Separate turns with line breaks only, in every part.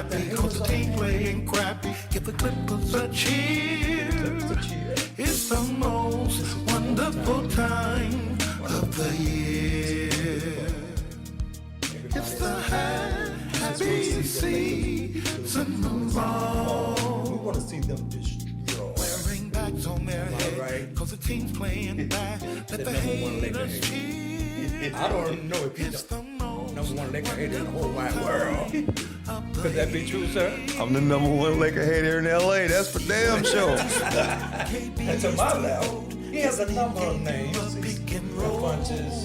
happy, cause the team playing crappy. Give the Clippers a cheer. It's the most wonderful time of the year. It's the happy season of all.
We want to see them destroy.
Wearing backs on their head, cause the team's playing bad. Let the haters cheer.
I don't even know if he's the number one Laker hater in the whole wide world. Could that be true, sir?
I'm the number one Laker hater in LA. That's for damn sure.
And to my left, he has a number of names. Punches.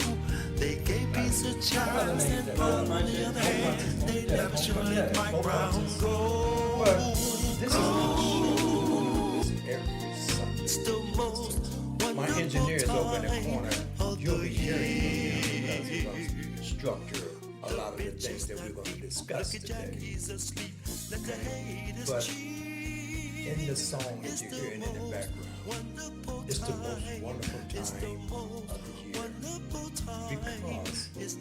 They gave peace a chance and ball in their hand. They left you let Mike Brown go.
But this is every Sunday. My engineer is over in the corner. You'll be hearing him because he's going to structure a lot of the things that we're going to discuss today. But in the song that you're hearing in the background, it's the most wonderful time of the year because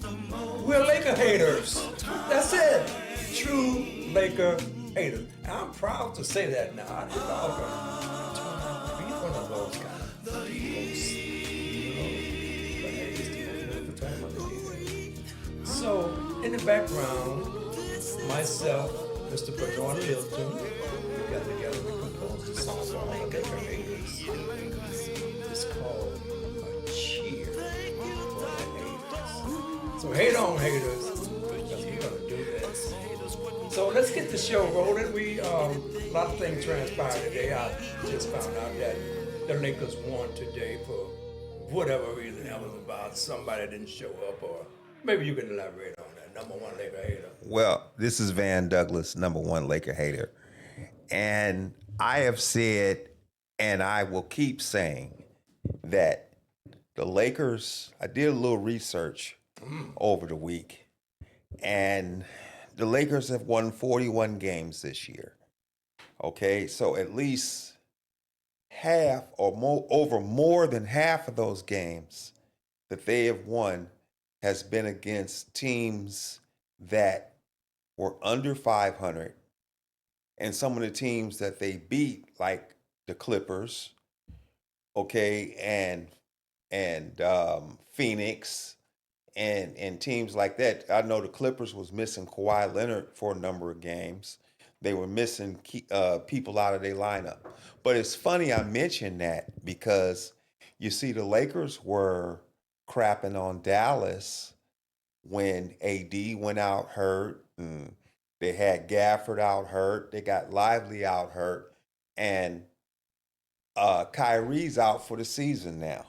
we're Laker haters. That's it. True Laker haters. And I'm proud to say that now. I think I'll be one of those kind of folks. But hey, it's the most wonderful time of the year. So, in the background, myself, Mr. Bernard Hilton, we got together, we composed a song for all the Laker haters. It's called A Cheer for the Haters. So hate on haters, because we're gonna do this. So let's get the show rolling. A lot of things transpired today. I just found out that the Lakers won today for whatever reason. That was about somebody didn't show up, or maybe you can elaborate on that. Number one Laker hater.
Well, this is Van Douglas, number one Laker hater. And I have said, and I will keep saying, that the Lakers, I did a little research over the week, and the Lakers have won 41 games this year. Okay, so at least half or more than half of those games that they have won has been against teams that were under 500, and some of the teams that they beat, like the Clippers, okay, and Phoenix, and teams like that. I know the Clippers was missing Kawhi Leonard for a number of games. They were missing people out of their lineup. But it's funny I mentioned that because you see the Lakers were crapping on Dallas when AD went out hurt. And they had Gafford out hurt. They got Lively out hurt. And Kyrie's out for the season now,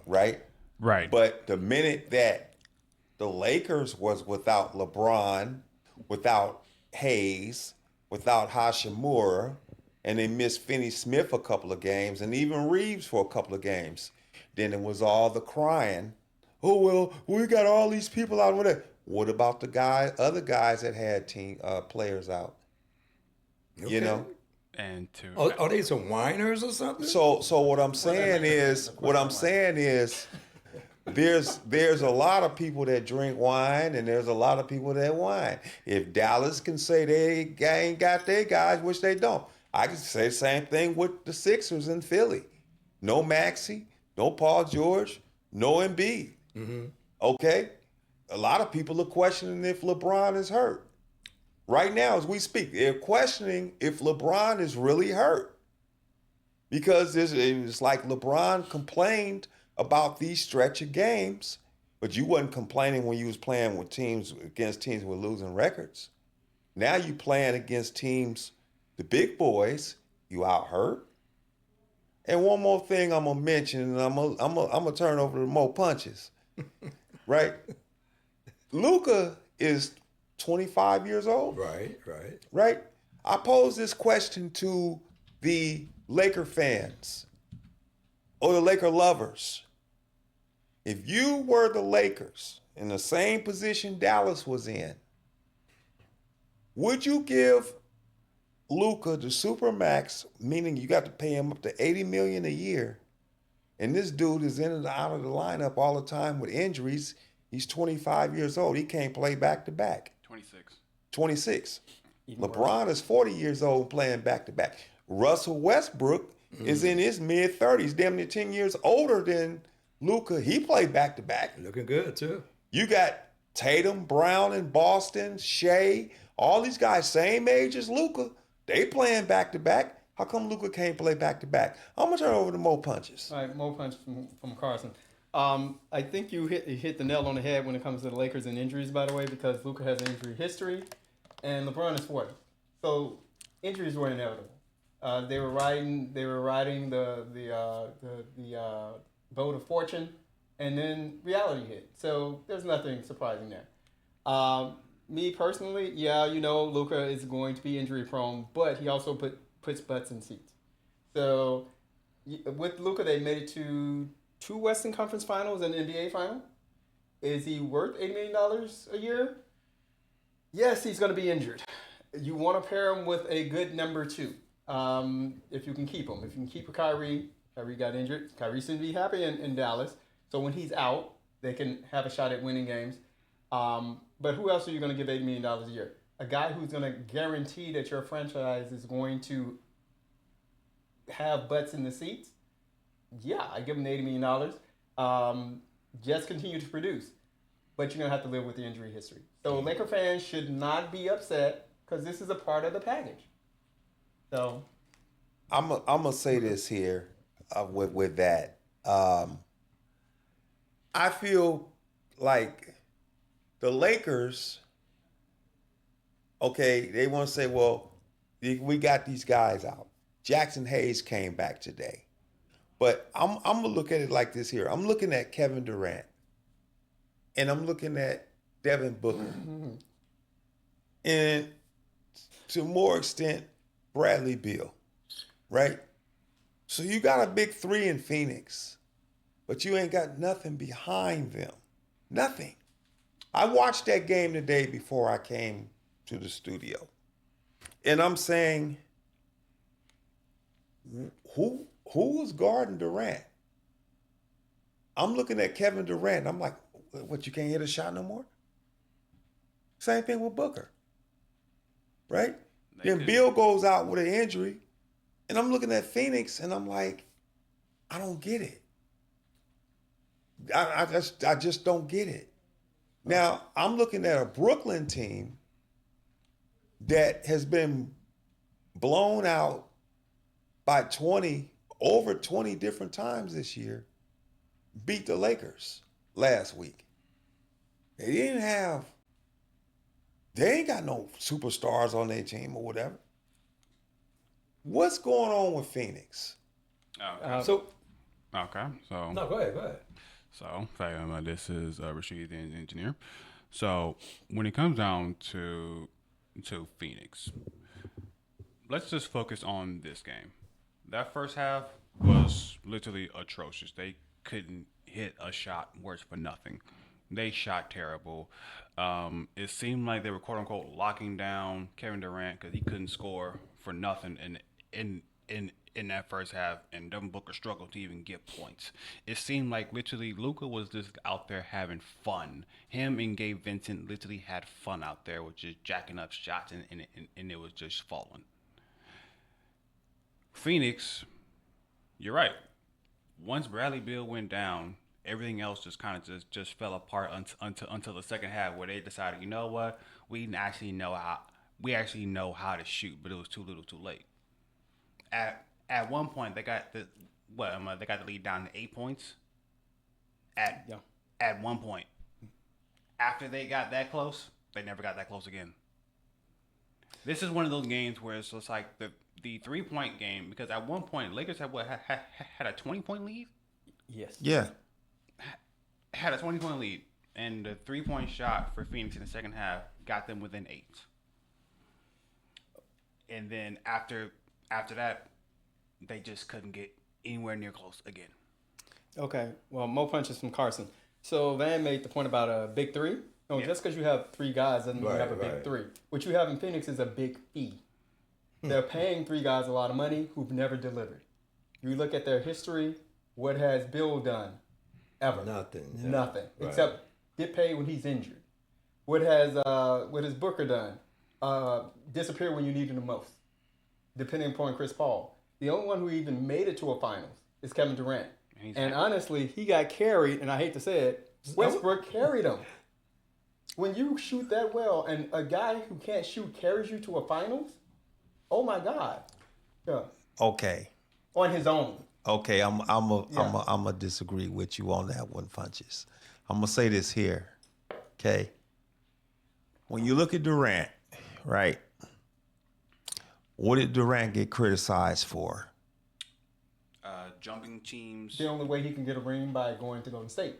right?
Right.
But the minute that the Lakers was without LeBron, without Hayes, without Hashimura, and they missed Finney Smith a couple of games, and even Reeves for a couple of games, then it was all the crying. Oh, well, we got all these people out with it. What about the other guys that had players out?
Okay.
You know?
And to
Are they some whiners or something?
So what I'm saying is, there's a lot of people that drink wine, and there's a lot of people that whine. If Dallas can say they ain't got their guys, which they don't, I can say the same thing with the Sixers in Philly. No Maxey, no Paul George, no Embiid.
Mm-hmm.
Okay? A lot of people are questioning if LeBron is hurt. Right now, as we speak, they're questioning if LeBron is really hurt. Because it's like LeBron complained about these stretch of games, but you wasn't complaining when you was playing with against teams with losing records. Now you playing against teams, the big boys, you out hurt. And one more thing I'm gonna mention, and I'm gonna turn over to Mo Punches, right? Luka is 25 years old. Right? I pose this question to the Laker fans or the Laker lovers. If you were the Lakers in the same position Dallas was in, would you give Luka the supermax, meaning you got to pay him up to $80 million a year, and this dude is in and out of the lineup all the time with injuries? He's 25 years old. He can't play back to back.
26.
26. LeBron is 40 years old playing back to back. Russell Westbrook is in his mid 30s, damn near 10 years older than Luka. He played back to back.
Looking good too.
You got Tatum, Brown in Boston, Shea, all these guys same age as Luka. They playing back to back. How come Luka can't play back to back? I'm gonna turn it over to Mo Punches.
All right, Mo Punch from Carson. I think you hit the nail on the head when it comes to the Lakers and injuries, by the way, because Luka has an injury history, and LeBron is 40. So injuries were inevitable. They were riding the boat of fortune, and then reality hit. So there's nothing surprising there. Me personally, Luka is going to be injury prone, but he also puts butts in seats. So with Luka, they made it to 2 Western Conference Finals and an NBA Final. Is he worth $80 million a year? Yes, he's going to be injured. You want to pair him with a good number 2. If you can keep him. If you can keep Kyrie got injured. Kyrie seems to be happy in Dallas. So when he's out, they can have a shot at winning games. But who else are you going to give $80 million a year? A guy who's going to guarantee that your franchise is going to have butts in the seats? Yeah, I give him $80 million. Just continue to produce. But you're going to have to live with the injury history. So Laker fans should not be upset because this is a part of the package. So
I'm gonna say this here with that. I feel like the Lakers, okay, they want to say, well, we got these guys out. Jackson Hayes came back today. But I'm gonna look at it like this here. I'm looking at Kevin Durant, and I'm looking at Devin Booker, and to a more extent, Bradley Beal, right? So you got a big 3 in Phoenix, but you ain't got nothing behind them. Nothing. I watched that game today before I came to the studio, and I'm saying, who was guarding Durant? I'm looking at Kevin Durant. I'm like, what, you can't hit a shot no more? Same thing with Booker, right? Then Bill goes out with an injury, and I'm looking at Phoenix, and I'm like, I don't get it. I just don't get it. Now, I'm looking at a Brooklyn team that has been blown out by over 20 different times this year, beat the Lakers last week. They ain't got no superstars on their team or whatever. What's going on with Phoenix?
Okay.
so
No, go ahead.
So, this is Rashid, the engineer. So, when it comes down to Phoenix, let's just focus on this game. That first half was literally atrocious. They couldn't hit a shot worse for nothing. They shot terrible. It seemed like they were quote unquote locking down Kevin Durant because he couldn't score for nothing in that first half, and Devin Booker struggled to even get points. It seemed like literally Luka was just out there having fun. Him and Gabe Vincent literally had fun out there with just jacking up shots, and it was just falling. Phoenix, you're right. Once Bradley Beal went down, everything else just kind of just fell apart until the second half, where they decided, you know what, we actually know how to shoot, but it was too little, too late. At one point, they got the lead down to 8 points. At one point, after they got that close, they never got that close again. This is one of those games where it's just like the 3-point game, because at one point Lakers had a 20-point lead.
yes.
Yeah.
Had a 20-point lead, and the 3-point shot for Phoenix in the second half got them within 8. And then after that, they just couldn't get anywhere near close again.
Okay. Well, Mo Punches from Carson. So Van made the point about a big 3. No, just because you have 3 guys doesn't mean you have a big 3. What you have in Phoenix is a big fee. They're paying 3 guys a lot of money who've never delivered. You look at their history. What has Bill done? Ever?
Nothing. Yeah.
Nothing.
Right.
Except get paid when he's injured. What has Booker done? disappear when you need him the most, depending upon Chris Paul. The only one who even made it to a finals is Kevin Durant. And honestly, he got carried, and I hate to say it, Westbrook carried him. When you shoot that well, and a guy who can't shoot carries you to a finals, oh my God. Yeah.
Okay.
On his own.
Okay, I'm a disagree with you on that one, Funches. I'm gonna say this here. Okay. When you look at Durant, right? What did Durant get criticized for?
Jumping teams.
The only way he can get a ring by going to Golden State.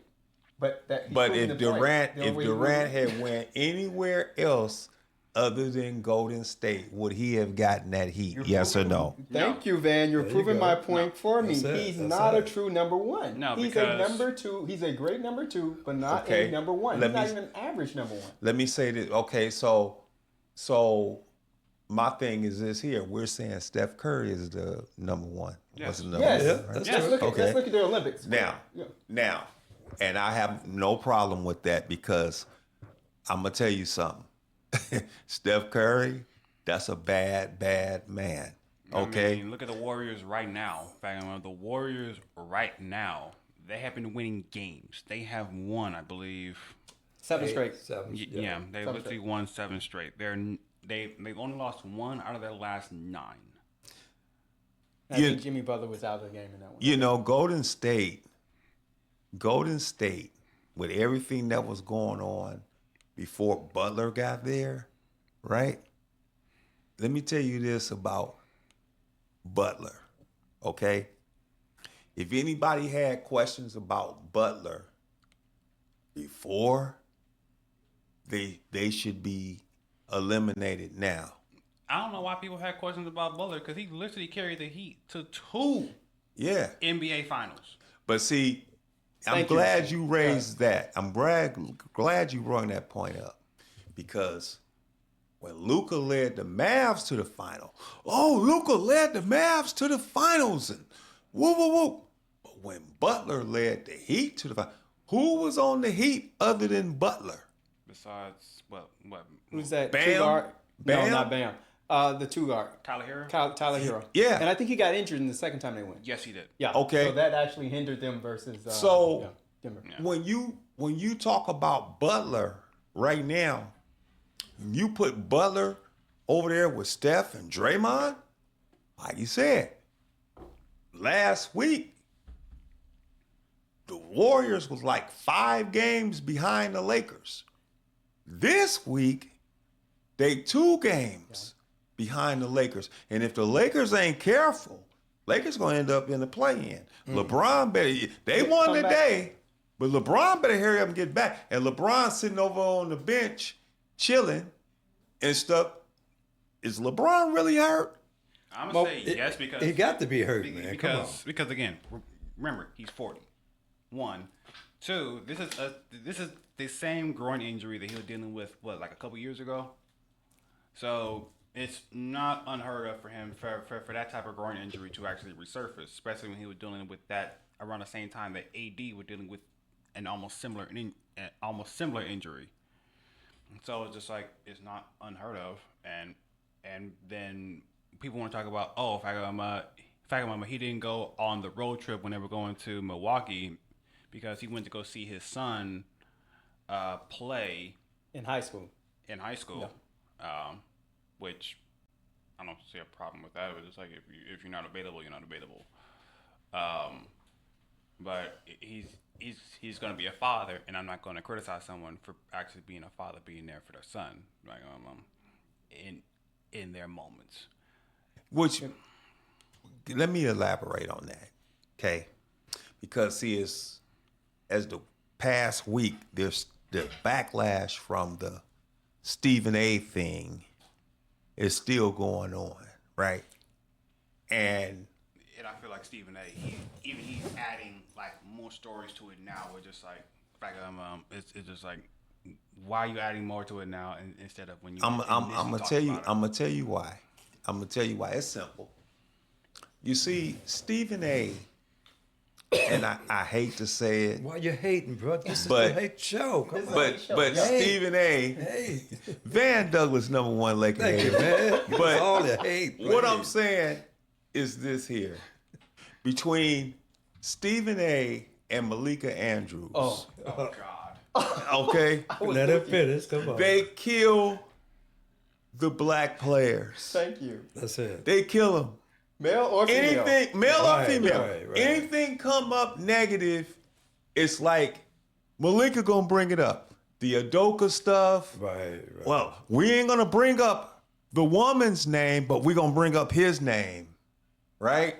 But
if Durant had went anywhere else other than Golden State, would he have gotten that heat? Yes or no?
Thank you, Van. You're proving my point for me.
That's it.
He's
That's
not
it.
a true number one.
No,
he's
because-
a number two. He's a great number two, but not
Okay.
a number one.
Let
He's not
me-
even an average number one.
Let me say this. Okay, so my thing is this here. We're saying Steph Curry is the number one.
Yes.
Was the number
Yes.
Yeah,
one, right?
that's
Let's
true.
look,
Okay.
let's look at the Olympics.
Now,
Yeah.
and I have no problem with that because I'm gonna tell you something. Steph Curry, that's a bad man. Okay.
I mean, look at the Warriors right now. In fact, the Warriors right now, they have been winning games. They have won, I believe.
7 straight.
Yeah, they
Seven
literally
straight.
won 7 straight. They've only lost 1 out of their last 9.
I think Jimmy Butler was out of the game in that one.
You know, Golden State, with everything that was going on before Butler got there, right? Let me tell you this about Butler, okay? If anybody had questions about Butler before, they should be eliminated now.
I don't know why people had questions about Butler because he literally carried the Heat to 2
Yeah.
NBA Finals.
But see, I'm
Thank you.
glad you raised that. I'm glad you brought that point up because when Luka led the Mavs to the final, Luka led the Mavs to the finals, and whoop. But when Butler led the Heat to the final, who was on the Heat other than Butler?
Besides, what?
Who's that?
Bam?
Two guard?
Bam?
No, not Bam. The 2 guard.
Tyler Hero?
Tyler Hero.
Yeah.
And I think he got injured in the second time they went.
Yes, he did.
Yeah.
Okay.
So that actually hindered them versus
So-
Denver.
When you talk about Butler right now, you put Butler over there with Steph and Draymond, like you said, last week, the Warriors was like 5 games behind the Lakers. This week, they 2 games behind the Lakers. And if the Lakers ain't careful, Lakers gonna end up in the play-in. LeBron better, they won
come back.
today, but LeBron better hurry up and get back. And LeBron sitting over on the bench, chilling and stuff. Is LeBron really hurt?
I'm gonna say yes because
he got to be hurt, man.
Because again, remember he's 40. 1, 2. This is the same groin injury that he was dealing with like a couple years ago. So it's not unheard of for him for that type of groin injury to actually resurface, especially when he was dealing with that around the same time that AD was dealing with an almost similar injury. So it's just like it's not unheard of, and then people want to talk about he didn't go on the road trip when they were going to Milwaukee because he went to go see his son play
In high school.
in high school, which I don't see a problem with that. It's just like if you're not available, you're not available. But he's going to be a father, and I'm not going to criticize someone for actually being a father, being there for their son, like in their moments.
Which, let me elaborate on that, okay? Because see, as the past week, there's the backlash from the Stephen A. thing is still going on, right? And
I feel like Stephen A. He's adding like more stories to it now. We're just like, it's just like, why are you adding more to it now instead of when you?
I'm gonna tell you. I'm gonna tell you why. I'm gonna tell you why. It's simple. You see, Stephen A. and I hate to say it,
Why you hating, bro? This is
But-
the hate show. Come on.
but
Hey.
Stephen A.
Hey,
Van Douglas #1 Laker
thank you,
hater.
man. But
But
all the hate.
What I'm
please.
saying is this here. Between Stephen A. and Malika Andrews,
Oh,
God.
okay,
Let him finish. Come on.
they kill the black players.
thank you.
That's it.
They kill them.
Male or female?
Anything, male or
Right,
female,
right.
anything come up negative, it's like Malika gonna bring it up. The Adoka stuff.
Right.
Well, we ain't gonna bring up the woman's name, but we're gonna bring up his name, right?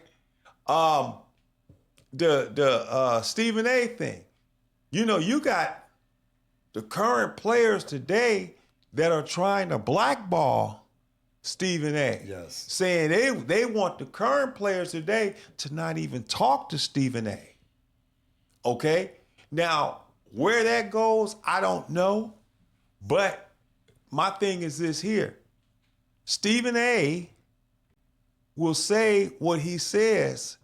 The Stephen A. thing. You know, you got the current players today that are trying to blackball Stephen A.
Yes.
Saying they want the current players today to not even talk to Stephen A. Okay? Now, where that goes, I don't know. But my thing is this here. Stephen A. will say what he says,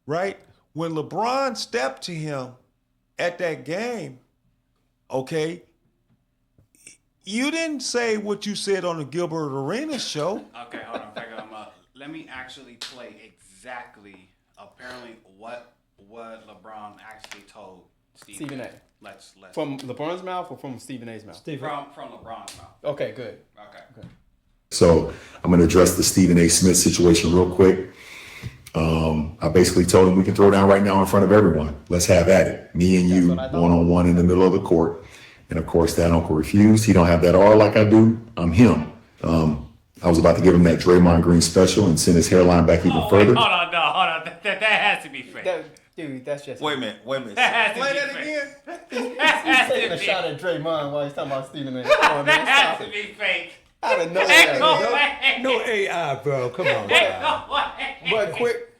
right? When LeBron stepped to him at that game, okay, you didn't say what you said on the Gilbert Arenas show.
Okay, hold on. Let me actually play exactly, apparently, what LeBron actually told
Stephen A.
Let's
From LeBron's mouth or from Stephen A's mouth?
Stephen.
from LeBron's mouth.
Okay, good.
Okay.
So I'm going to address the Stephen A. Smith situation real quick. I basically told him we can throw down right now in front of everyone. Let's have at it. Me and you,
what I thought.
one-on-one in the middle of the court. And of course, that uncle refused. He don't have that R like I do. I'm him. I was about to give him that Draymond Green special and send his hairline back even further.
Hold on. That has to be fake.
Dude, that's just.
Wait a minute.
That has to
Play
be
that
fake.
again.
He's taking a shot at Draymond while he's talking about Stephen A. Come on, man,
That has
stop
to
it.
be fake.
Out of nowhere.
Ain't no way.
No AI, bro. Come on.
Ain't no way.
But quick,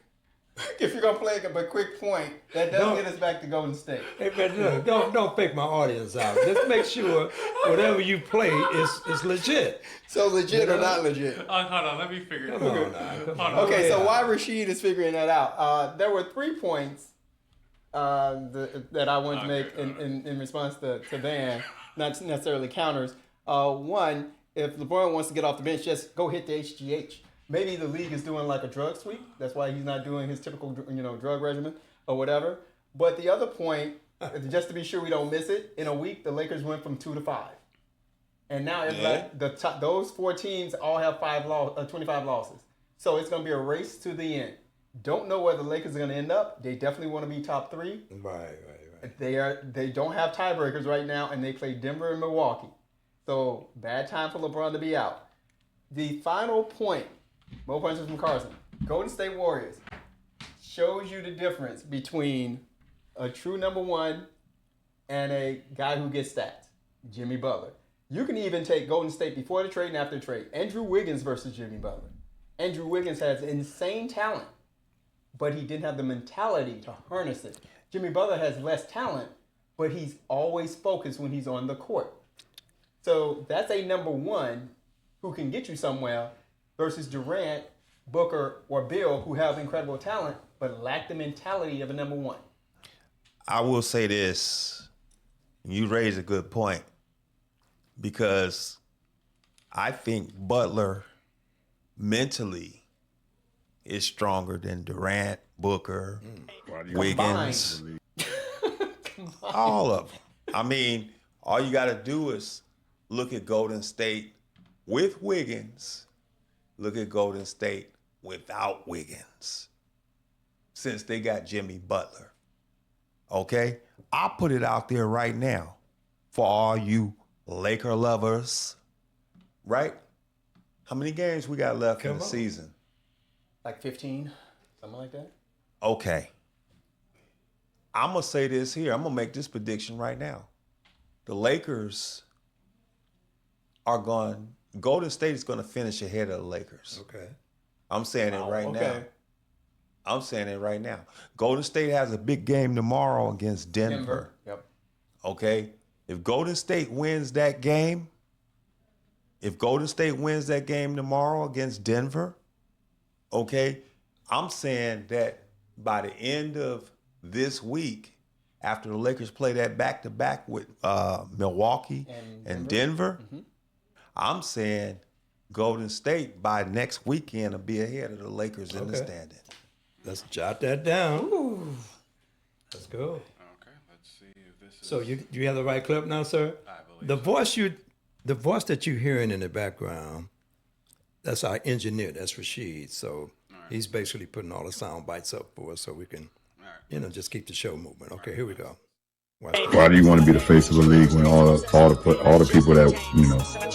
if you're gonna play it, but quick point, that does
No.
get us back to Golden State.
Hey, man, look, don't fake my audience out. Just make sure whatever you play is legit.
So legit or not legit?
Hold on. Let me figure it
Come
out.
on now. Come
Hold
on.
on.
Okay, so
Yeah.
while Rashid is figuring that out, there were 3 points that I wanted to make in response to Van, not necessarily counters. One, if LeBron wants to get off the bench, just go hit the HGH. Maybe the league is doing like a drug sweep. That's why he's not doing his typical, drug regimen or whatever. But the other point, just to be sure we don't miss it, in a week the Lakers went from 2 to 5, and now everybody, those 4 teams all have 25 losses. So it's going to be a race to the end. Don't know where the Lakers are going to end up. They definitely want to be top 3.
Right.
They don't have tiebreakers right now, and they play Denver and Milwaukee. So bad time for LeBron to be out. The final point, Mo Punches from Carson. Golden State Warriors shows you the difference between a true number 1 and a guy who gets stats, Jimmy Butler. You can even take Golden State before the trade and after the trade. Andrew Wiggins versus Jimmy Butler. Andrew Wiggins has insane talent, but he didn't have the mentality to harness it. Jimmy Butler has less talent, but he's always focused when he's on the court. So that's a number 1 who can get you somewhere versus Durant, Booker, or Bill, who have incredible talent, but lack the mentality of a number 1.
I will say this. You raise a good point because I think Butler mentally is stronger than Durant, Booker, Wiggins, all of them. I mean, all you got to do is look at Golden State with Wiggins, look at Golden State without Wiggins, since they got Jimmy Butler. Okay? I'll put it out there right now for all you Laker lovers, right? How many games we got left in the season?
Like 15, something like that.
Okay. I'm going to say this here. I'm going to make this prediction right now. The Lakers Golden State is going to finish ahead of the Lakers.
Okay.
I'm saying it right now.
Okay.
I'm saying it right now. Golden State has a big game tomorrow against Denver.
Yep.
Okay? If Golden State wins that game tomorrow against Denver, okay, I'm saying that by the end of this week after the Lakers play that back-to-back with Milwaukee and Denver. I'm saying Golden State by next weekend will be ahead of the Lakers in the
Okay.
standing.
Let's jot that down. Let's go.
Okay, let's see if this is.
So you have the right clip now, sir?
I believe
The voice that you're hearing in the background, that's our engineer. That's Rashid. So he's basically putting all the sound bites up for us so we can, just keep the show moving. Okay, here we go.
Why do you want to be the face of the league when all the people that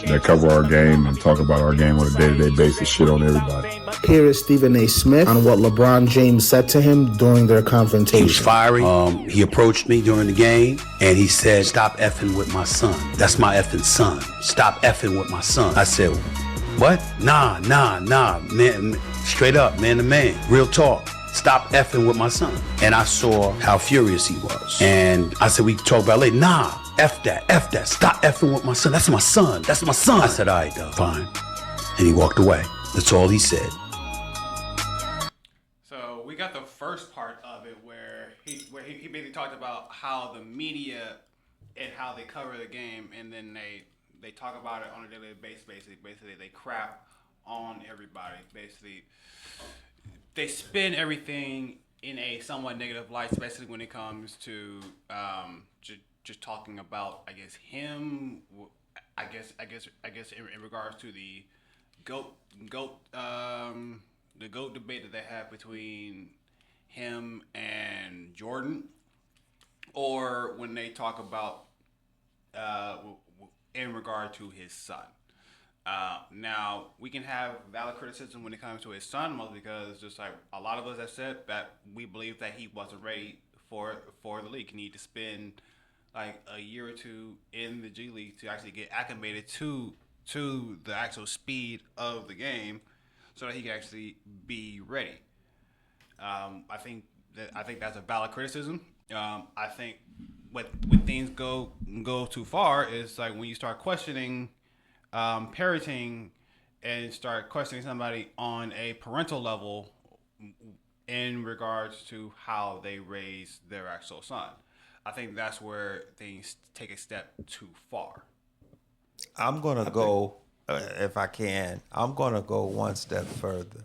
that cover our game and talk about our game on a day-to-day basis shit on everybody?
Here is Stephen A. Smith on what LeBron James said to him during their confrontation.
He was fiery. He approached me during the game and he said, "Stop effing with my son. That's my effing son. Stop effing with my son." I said, "What? Nah, man, straight up, man to man, real talk. Stop effing with my son." And I saw how furious he was. And I said, "We can talk about it later." "Nah, F that. Stop effing with my son. That's my son. I said, "All right, dog, fine." And he walked away. That's all he said.
So we got the first part of it where he basically talked about how the media and how they cover the game, and then they talk about it on a daily basis. Basically, they crap on everybody. Basically, they spin everything in a somewhat negative light, especially when it comes to just talking about, I guess, him. I guess in regards to the GOAT debate that they have between him and Jordan, or when they talk about in regard to his son. Now, we can have valid criticism when it comes to his son, mostly because, just like a lot of us have said, that we believe that he wasn't ready for the league. He needed to spend like a year or two in the G League to actually get acclimated to the actual speed of the game, so that he can actually be ready. I think that's a valid criticism. I think when things go too far is like when you start questioning parenting and start questioning somebody on a parental level in regards to how they raise their actual son. I think that's where things take a step too far.
I'm going to go, if I can, I'm going to go one step further.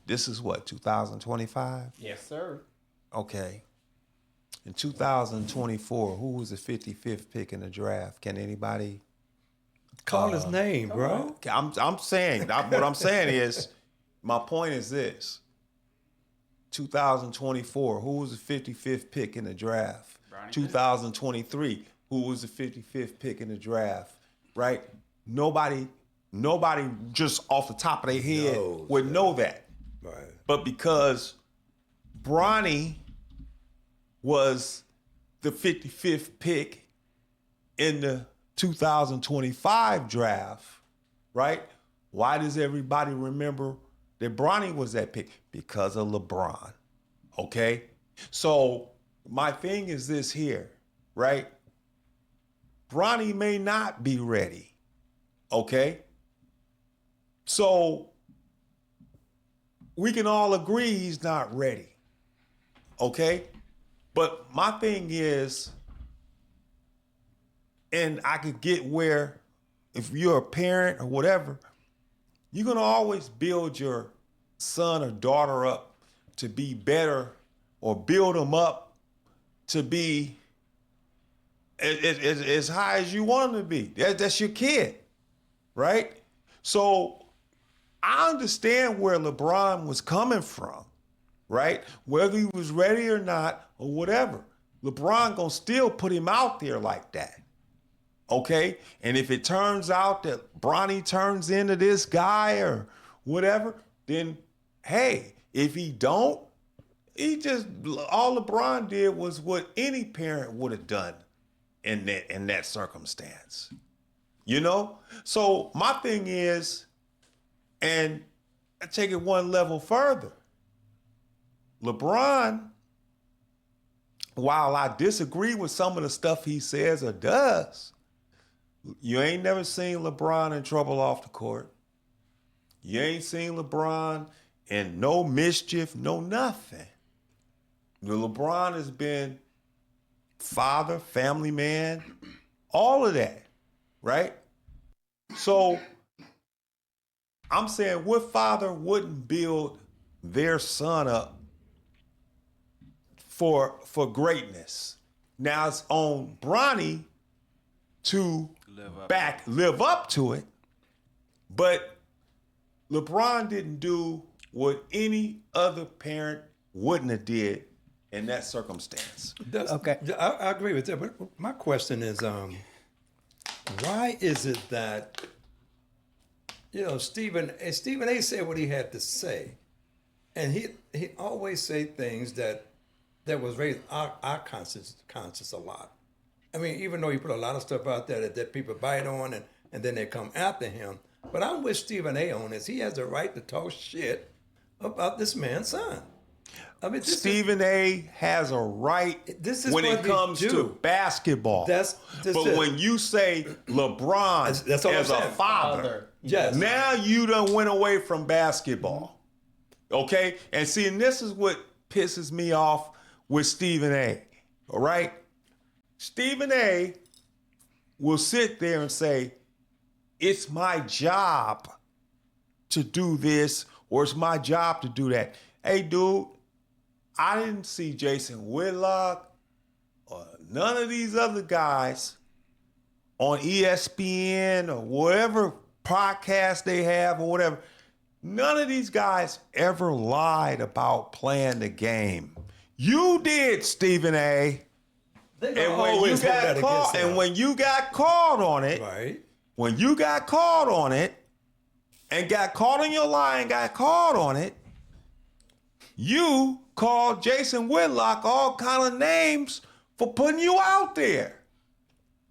This is what, 2025?
Yes, sir.
Okay. In 2024, who was the 55th pick in the draft? Can anybody?
Call his name, bro.
I'm saying, what I'm saying is, my point is this. 2024, who was the 55th pick in the draft? 2023, who was the 55th pick in the draft? Right? Nobody just off the top of their head would know that.
Right.
But because Bronny was the 55th pick in the 2025 draft, right? Why does everybody remember that Bronny was that pick? Because of LeBron, okay? So my thing is this here, right? Bronny may not be ready, okay? So we can all agree he's not ready, okay? But my thing is, and I could get where if you're a parent or whatever, you're gonna always build your son or daughter up to be better, or build them up to be as high as you want them to be. That's your kid, right? So I understand where LeBron was coming from, right? Whether he was ready or not or whatever, LeBron gonna still put him out there like that. Okay? And if it turns out that Bronny turns into this guy or whatever, then hey, if he don't, all LeBron did was what any parent would have done in that circumstance. You know? So my thing is, and I take it one level further. LeBron, while I disagree with some of the stuff he says or does, you ain't never seen LeBron in trouble off the court. You ain't seen LeBron in no mischief, no nothing. LeBron has been father, family man, all of that, right? So I'm saying, what father wouldn't build their son up for greatness? Now it's on Bronny to live up to it, but LeBron didn't do what any other parent wouldn't have did in that circumstance.
Okay, I agree with that. But my question is, why is it that Stephen A. said what he had to say, and he always say things that was raised our conscience a lot. I mean, even though he put a lot of stuff out there that people bite on and then they come after him. But I'm with Stephen A. on this. He has the right to talk shit about this man's son. I mean,
Stephen A. has a right when it comes to basketball. But when you say LeBron
that's all
as
I'm
a
saying.
father,
Yes.
now you done went away from basketball. Okay? And see, and this is what pisses me off with Stephen A. All right? Stephen A. will sit there and say, it's my job to do this, or it's my job to do that. Hey, dude, I didn't see Jason Whitlock or none of these other guys on ESPN or whatever podcast they have or whatever. None of these guys ever lied about playing the game. You did, Stephen A. And when you got caught on it,
right?
When you got caught on it and got caught in your lie and got caught on it, you called Jason Whitlock all kind of names for putting you out there.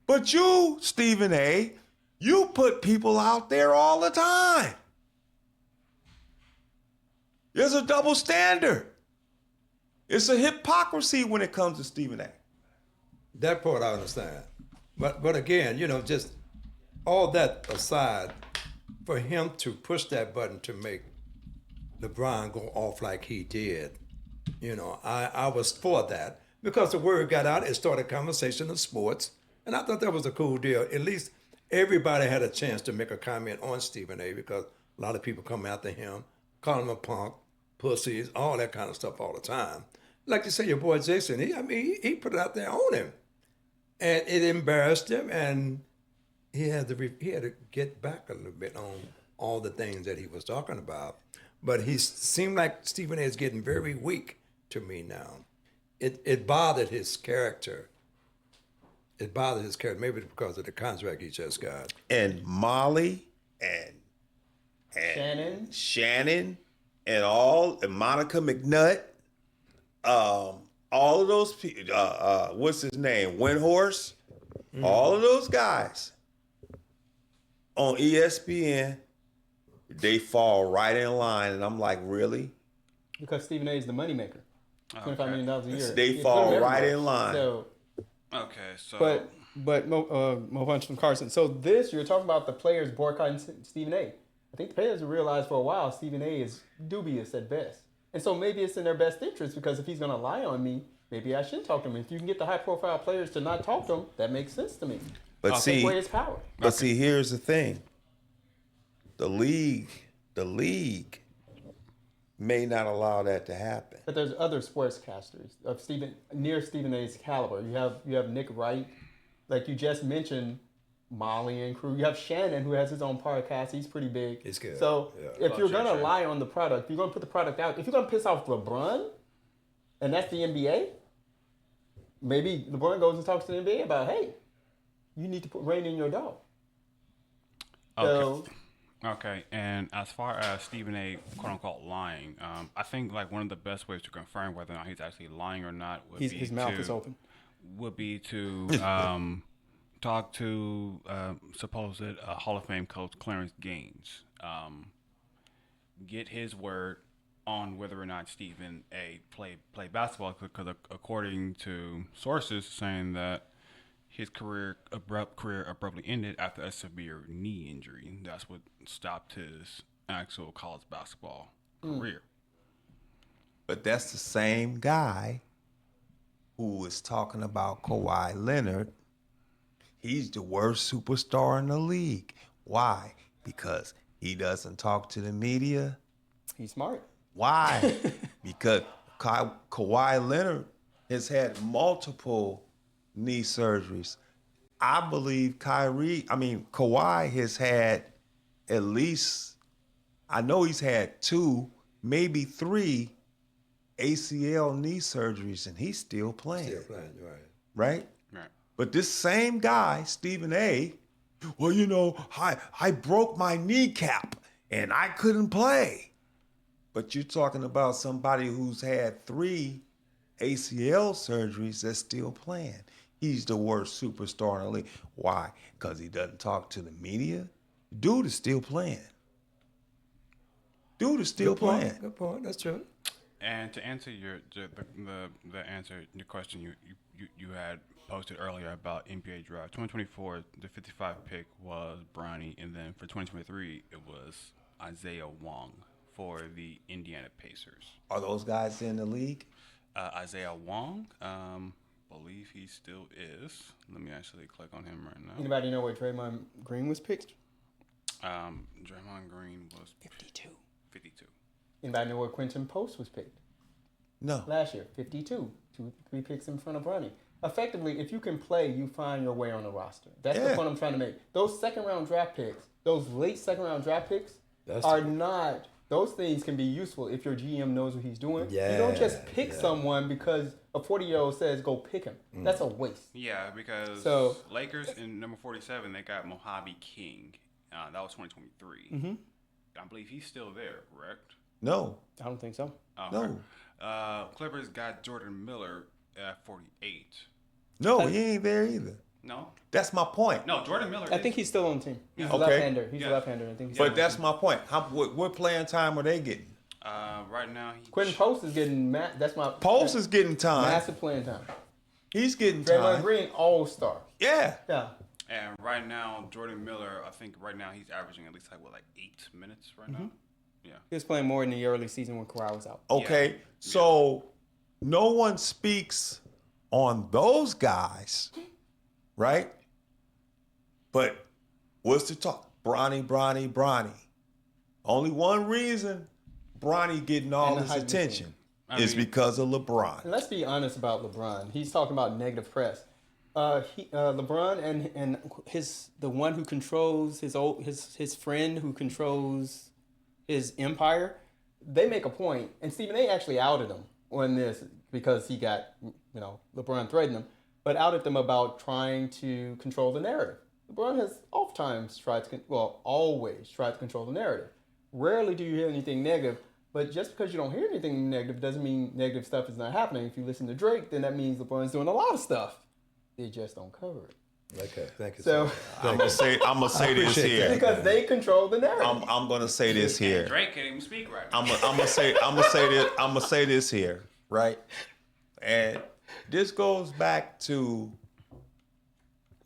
But you, Stephen A., you put people out there all the time. There's a double standard. It's a hypocrisy when it comes to Stephen A.
That part I understand. But again, just all that aside, for him to push that button to make LeBron go off like he did, I was for that because the word got out. It started a conversation of sports, and I thought that was a cool deal. At least everybody had a chance to make a comment on Stephen A. because a lot of people come after him, call him a punk, pussies, all that kind of stuff all the time. Like you say, your boy Jason, he put it out there on him, and it embarrassed him, and he had to get back a little bit on all the things that he was talking about. But he seemed like Stephen A. is getting very weak to me now. It bothered his character. It bothered his character, maybe because of the contract he just got.
And Molly and Shannon and Monica McNutt, all of those people, what's his name, Windhorse, all of those guys on ESPN, they fall right in line, and I'm like, really?
Because Stephen A. is the moneymaker. $25 million a year.
They fall right in line.
So,
okay, so
but Mo Punch from Carson. So you're talking about the players boycotting Stephen A. I think the players have realized for a while Stephen A. is dubious at best. And so maybe it's in their best interest, because if he's going to lie on me, maybe I shouldn't talk to him. If you can get the high-profile players to not talk to him, that makes sense to me.
But
Take away his power.
But see, here's the thing. The league may not allow that to happen.
But there's other sportscasters of near Stephen A.'s caliber. You have Nick Wright, like you just mentioned, Molly and crew. You have Shannon, who has his own podcast. He's pretty big.
He's good.
So if you're gonna lie on the product, you're gonna put the product out. If you're gonna piss off LeBron, and that's the NBA, maybe LeBron goes and talks to the NBA about, hey, you need to put rain in your dog.
Okay. Okay, and as far as Stephen A. quote unquote lying, I think like one of the best ways to confirm whether or not he's actually lying or not would be
his mouth is open.
Would be to talk to supposed Hall of Fame coach Clarence Gaines, get his word on whether or not Stephen A. played basketball, because according to sources saying that his career abruptly ended after a severe knee injury. That's what stopped his actual college basketball career.
But that's the same guy who was talking about Kawhi Leonard, he's the worst superstar in the league. Why? Because he doesn't talk to the media.
He's smart.
Why? Because Kawhi Leonard has had multiple knee surgeries. I believe Kawhi has had at least, I know he's had 2, maybe 3 ACL knee surgeries, and he's still playing.
Still playing, right.
Right?
Right.
But this same guy, Stephen A., well, you know, I broke my kneecap and I couldn't play. But you're talking about somebody who's had 3 ACL surgeries that's still playing. He's the worst superstar in the league. Why? Because he doesn't talk to the media? Dude is still playing. Dude is still playing.
Good point. That's true.
And to answer the answer your question you had posted earlier about NBA draft 2024, the 55 pick was Bronny, and then for 2023 it was Isaiah Wong for the Indiana Pacers.
Are those guys in the league?
Isaiah Wong, believe he still is. Let me actually click on him right now.
Anybody know where Draymond Green was picked?
Draymond Green was
52.
52.
Anybody know where Quentin Post was picked?
No.
Last year, 52. 3 picks in front of Bronny. Effectively, if you can play, you find your way on the roster. That's the point I'm trying to make. Those second-round draft picks, those late second-round draft picks are not... Those things can be useful if your GM knows what he's doing. You don't just pick someone because a 40-year-old says go pick him. That's a waste.
Yeah, because Lakers in number 47, they got Mojave King. That was 2023. Mm-hmm. I believe he's still there, correct?
No.
I don't think so.
No.
Clippers got Jordan Miller at 48.
No, he ain't there either.
No?
That's my point.
No, Jordan Miller
I think he's still on the team. He's a
Okay.
left-hander. He's a left-hander. I think he's
But that's my point. What playing time are they getting?
right now,
Quentin Post is getting that's my
Post is getting time.
massive playing time.
He's getting
Draymond
time.
Green, all-star.
Yeah.
Yeah.
And right now, Jordan Miller, I think right now he's averaging at least like 8 minutes right now. Yeah.
He was playing more in the early season when Kawhi was out.
Okay. So no one speaks on those guys, right? But what's the talk? Bronny. Only one reason Bronny getting all
And the
this
hype
attention
machine.
is because of LeBron.
And let's be honest about LeBron. He's talking about negative press. LeBron and the one who controls his friend who controls his empire, they make a point, and Stephen A. actually outed him on this because he got, LeBron threatened him, but outed them about trying to control the narrative. LeBron has always tried to control the narrative. Rarely do you hear anything negative, but just because you don't hear anything negative doesn't mean negative stuff is not happening. If you listen to Drake, then that means LeBron's doing a lot of stuff. They just don't cover it.
Okay, thank you.
So
I'm gonna say this here.
because they control the narrative.
I'm gonna say this here.
Drake can't even speak right now.
I'm gonna say this here, right? And this goes back to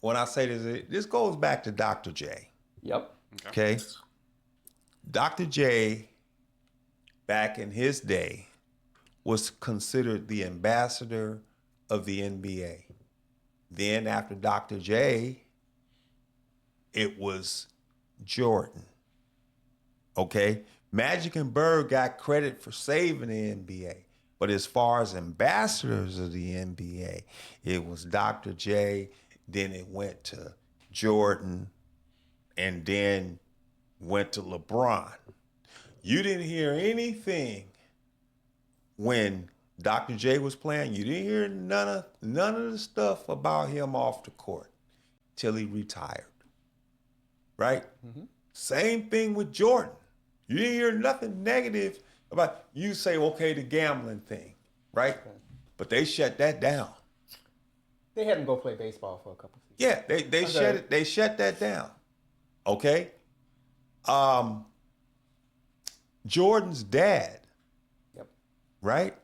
when I say this goes back to Dr. J.
Yep.
Okay. Dr. J, back in his day, was considered the ambassador of the NBA. Then after Dr. J, it was Jordan. Okay? Magic and Bird got credit for saving the NBA. But as far as ambassadors of the NBA, it was Dr. J, then it went to Jordan, and then went to LeBron. You didn't hear anything when Dr. J was playing. You didn't hear none of the stuff about him off the court till he retired. Right? Mm-hmm. Same thing with Jordan. You didn't hear nothing negative about, you say, okay, the gambling thing, right? But they shut that down.
They had him go play baseball for a couple seasons.
Yeah, they shut that down. Okay? Jordan's dad, right?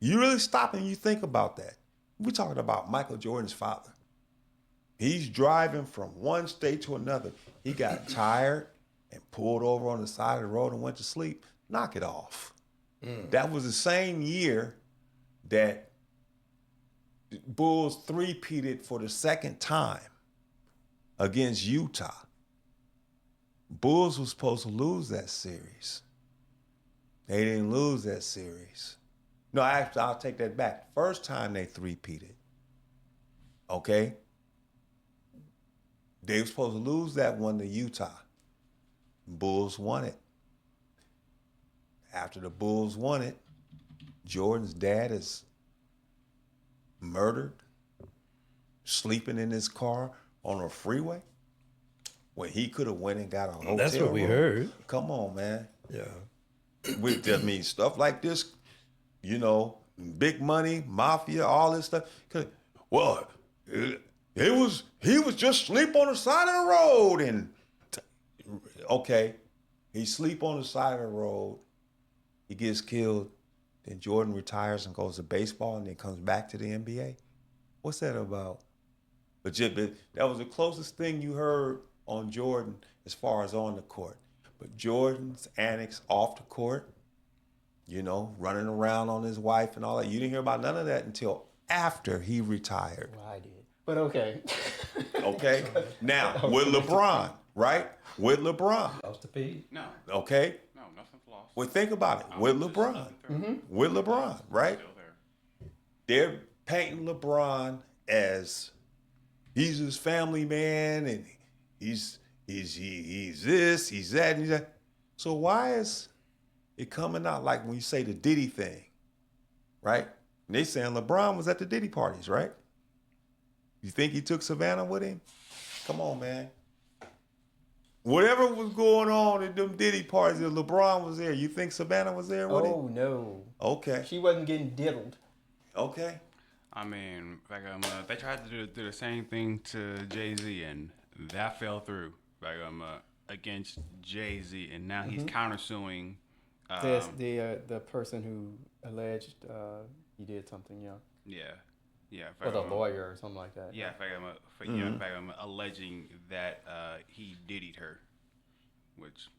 You really stop and you think about that. We're talking about Michael Jordan's father. He's driving from one state to another. He got tired and pulled over on the side of the road and went to sleep. Knock it off. That was the same year that Bulls three-peated for the second time against Utah. Bulls was supposed to lose that series. They didn't lose that series. No, actually, I'll take that back. First time they three-peated. Okay? They were supposed to lose that one to Utah. Bulls won it. After the Bulls won it, Jordan's dad is murdered, sleeping in his car on a freeway when he could have went and got a hotel
That's what we
room.
heard.
Come on, man.
Yeah.
I mean, stuff like this, you know, big money, mafia, all this stuff. Well, he was just sleep on the side of the road, and okay, he sleep on the side of the road, he gets killed, then Jordan retires and goes to baseball, and then comes back to the NBA. What's that about? But that was the closest thing you heard on Jordan as far as on the court. But Jordan's antics off the court, you know, running around on his wife and all that, you didn't hear about none of that until after he retired.
Well, I did. But okay.
Okay? Now, with LeBron, right? With LeBron,
Lost the P.
No,
okay?
no, nothing's lost.
Well, think about it. With LeBron. With LeBron, right?
Still there.
They're painting LeBron as he's his family man, and he's this, he's that, and he's that. So why is it coming out like when you say the Diddy thing, right? And they saying LeBron was at the Diddy parties, right? You think he took Savannah with him? Come on, man. Whatever was going on at them Diddy parties, if LeBron was there, you think Savannah was there with him?
Oh, no.
Okay,
She wasn't getting diddled.
okay.
I mean, like they tried to do the same thing to Jay-Z, and that fell through. Like against Jay-Z, and now he's countersuing.
There's the person who alleged he did something,
Yeah.
or the lawyer or something like that.
Yeah, in fact, I'm alleging that he diddied her, which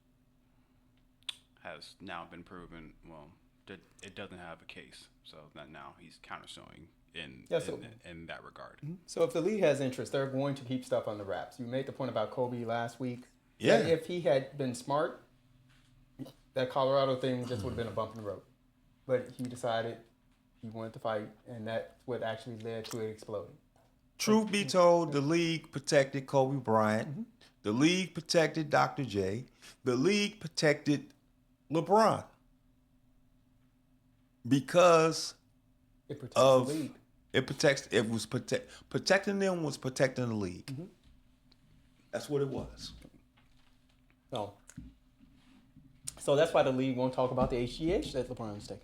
has now been proven. Well, that it doesn't have a case, so that now he's countersuing in that regard.
So if the league has interest, they're going to keep stuff on the wraps. You made the point about Kobe last week.
Yeah.
That if he had been smart, that Colorado thing just would have been a bump in the road. But he decided he wanted to fight, and that's what actually led to it exploding.
Truth be told, the league protected Kobe Bryant. The league protected Dr. J. The league protected LeBron. Because
It protects
of
the league.
protecting them was protecting the league. That's what it was.
So that's why the league won't talk about the HGH that LeBron's taking.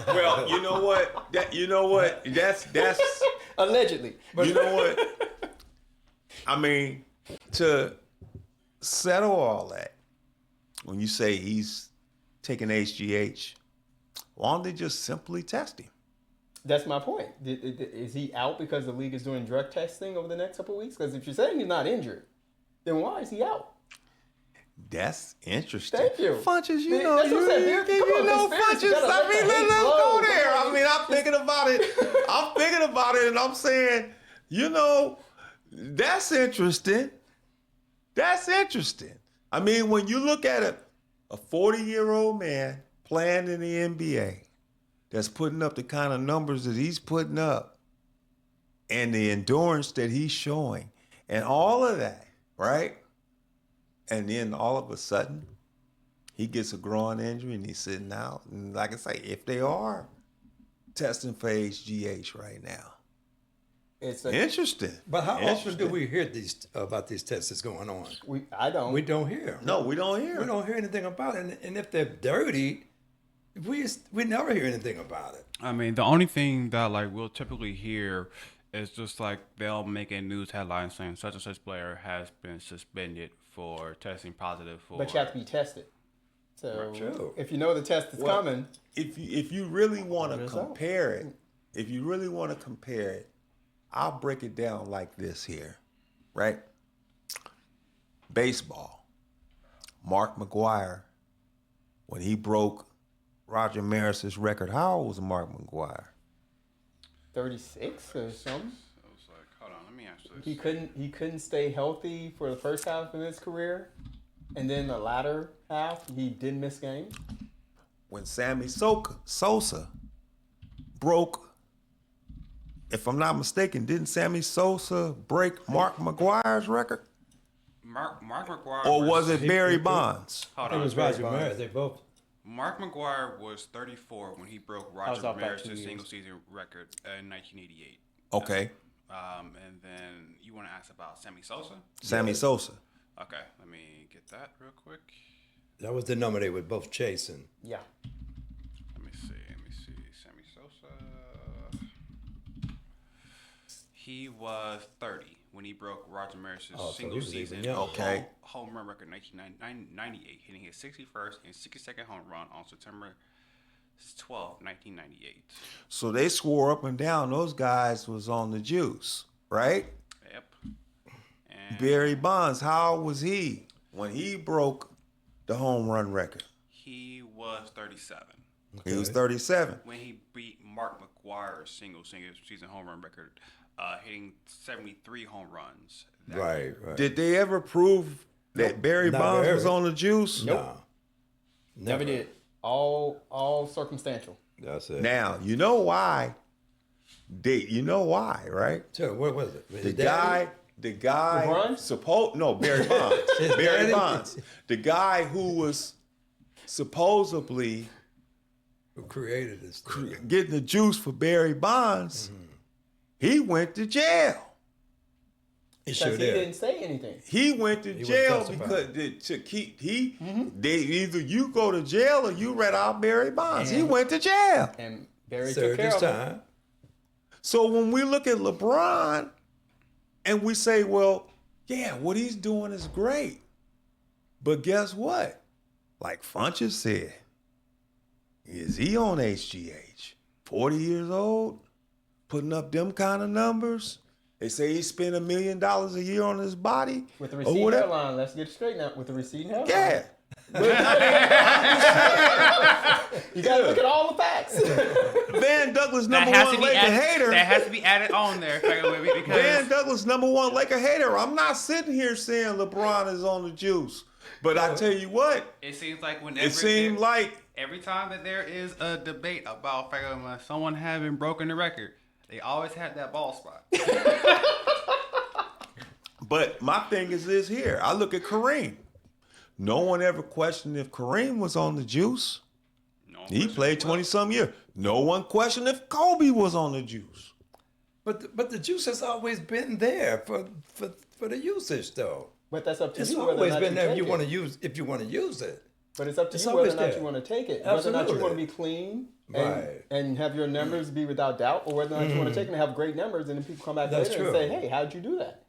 Well, you know what? That's
Allegedly.
you know what? I mean, to settle all that, when you say he's taking HGH, why don't they just simply test him?
That's my point. Is he out because the league is doing drug testing over the next couple of weeks? Because if you're saying he's not injured, then why is he out?
That's interesting.
Thank you.
Funches, you
Man,
know,
that's what I'm saying.
you know,
Conspiracy,
Funches.
you gotta
I mean,
let the hate
let's
flow.
go there. I mean, I'm thinking about it. I'm thinking about it, and I'm saying, you know, that's interesting. That's interesting. I mean, when you look at a 40-year-old man playing in the NBA that's putting up the kind of numbers that he's putting up and the endurance that he's showing and all of that, right? And then all of a sudden, he gets a groin injury and he's sitting out. And like I say, if they are testing for HGH right now,
It's
interesting.
But how often do
Interesting.
we hear about these tests that's going on?
I don't.
We don't hear 'em.
No, we don't hear.
We don't hear anything about it. And if they're dirty, we never hear anything about it.
I mean, the only thing that like we'll typically hear is just like they'll make a news headline saying such and such player has been suspended for testing positive for.
But you have to be tested. So
True.
if you know the test is coming,
If you really want to
Result.
compare it, I'll break it down like this here, right? Baseball. Mark McGwire, when he broke Roger Maris's record, how old was Mark McGwire?
36 or something.
I was like, hold on, let me answer this.
He couldn't stay healthy for the first half of his career, and then the latter half he did miss games.
When Sammy Sosa broke, if I'm not mistaken, didn't Sammy Sosa break Mark McGuire's record?
Mark McGuire.
Or was it Barry Bonds?
Hold
It
on.
was Roger Maris. They both.
Mark McGuire was 34 when he broke
was
Roger
off by 2
Maris'
years.
single season record in 1988.
Okay.
And then you want to ask about Sammy Sosa?
Sammy Sosa.
Okay, let me get that real quick.
That was the number they were both chasing.
Yeah.
Let me see. Sammy Sosa. He was 30 when he broke Roger Maris'
so
single
he was even
season
young.
Okay.
home run record in 1998, hitting his 61st and 62nd home run on September 12, 1998.
So they swore up and down those guys was on the juice, right?
Yep. And
Barry Bonds, how old was he when he broke the home run record?
he was 37
He was 37.
when he beat Mark McGuire's single season home run record, hitting 73 home runs. that year.
Right.
Did they ever prove that Barry
Not
Bonds was
Barry.
on the juice?
No.
Never did. All circumstantial.
That's it.
Now, you know why? You know why, right?
Sure, what was it?
The guy
LeBron?
Barry Bonds.
His
Barry
daddy?
Bonds. The guy who was supposedly
Who created this thing?
getting the juice for Barry Bonds, he went to jail.
He
Because
sure
he
did.
didn't say anything.
He went to
He
jail
wouldn't
because they either you go to jail or you read out Barry Bonds. He
And-
went to jail.
And Barry took
Served
care
his
of him.
time.
So when we look at LeBron and we say, well, yeah, what he's doing is great. But guess what? Like Funches said, is he on HGH? 40 years old? Putting up them kind of numbers? They say he spent $1 million a year on his body?
With the
or
receding
whatever.
hairline, let's get it straight now. With the receding hairline.
Yeah.
You gotta look at all the facts.
Van Douglas,
That
number
has
one
to be
Laker
added.
hater.
That has to be added on there, because
Van Douglas, number one Laker hater. I'm not sitting here saying LeBron is on the juice. But I tell you what,
it seems like whenever
it seemed like
every time that there is a debate about someone having broken the record, they always had that ball spot.
But my thing is this here. I look at Kareem. No one ever questioned if Kareem was on the juice.
No
He
question
played
was.
20-some years. No one questioned if Kobe was on the juice.
But the juice has always been there for the usage though.
But that's up to
It's
you whether or
always
not
been
you
there if
take
you
it.
want to use it.
But it's up to
It's
you whether or
always
not
there.
you want to take it. Whether or not you want to
Absolutely.
be clean
Right.
and have your numbers be without doubt, or whether or not you want to take it and have great numbers, and then people come back
That's
later
true.
and say, "Hey, how'd you do that?"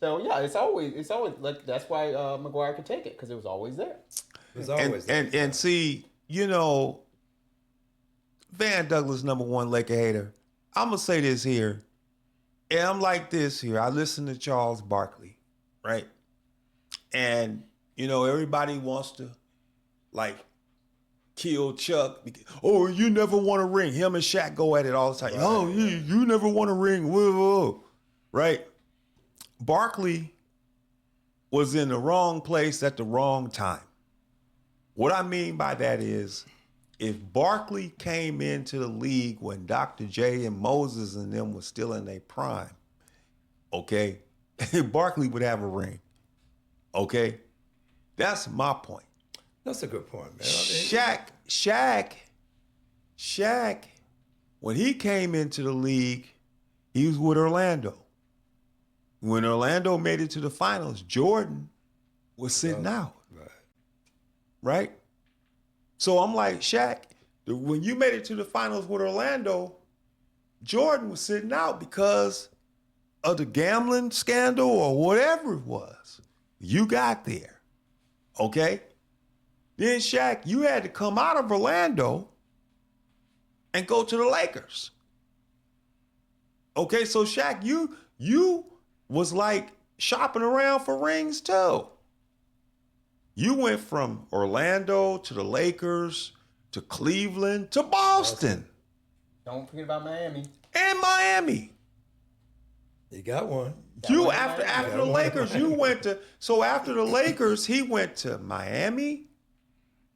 So yeah, it's always like that's why McGuire could take it because it was always there.
It's always there.
And see, you know, Van Douglas, number one Laker hater. I'm gonna say this here, and I'm like this here. I listen to Charles Barkley, right? And you know, everybody wants to like kill Chuck. Oh, you never won a ring. Him and Shaq go at it all the time.
Right.
Oh, you never won a ring. Whoa, whoa. Right? Barkley was in the wrong place at the wrong time. What I mean by that is, if Barkley came into the league when Dr. J and Moses and them was still in their prime, okay, Barkley would have a ring. Okay? That's my point.
That's a good point, man. I mean,
Shaq, when he came into the league, he was with Orlando. When Orlando made it to the finals, Jordan was sitting out. Right? So I'm like, Shaq, when you made it to the finals with Orlando, Jordan was sitting out because of the gambling scandal or whatever it was. You got there. Okay? Then Shaq, you had to come out of Orlando and go to the Lakers. Okay, so Shaq, you was like shopping around for rings too. You went from Orlando to the Lakers to Cleveland to Boston.
Don't forget about Miami.
and Miami.
You got one.
You after the Lakers, you went to after the Lakers, he went to Miami,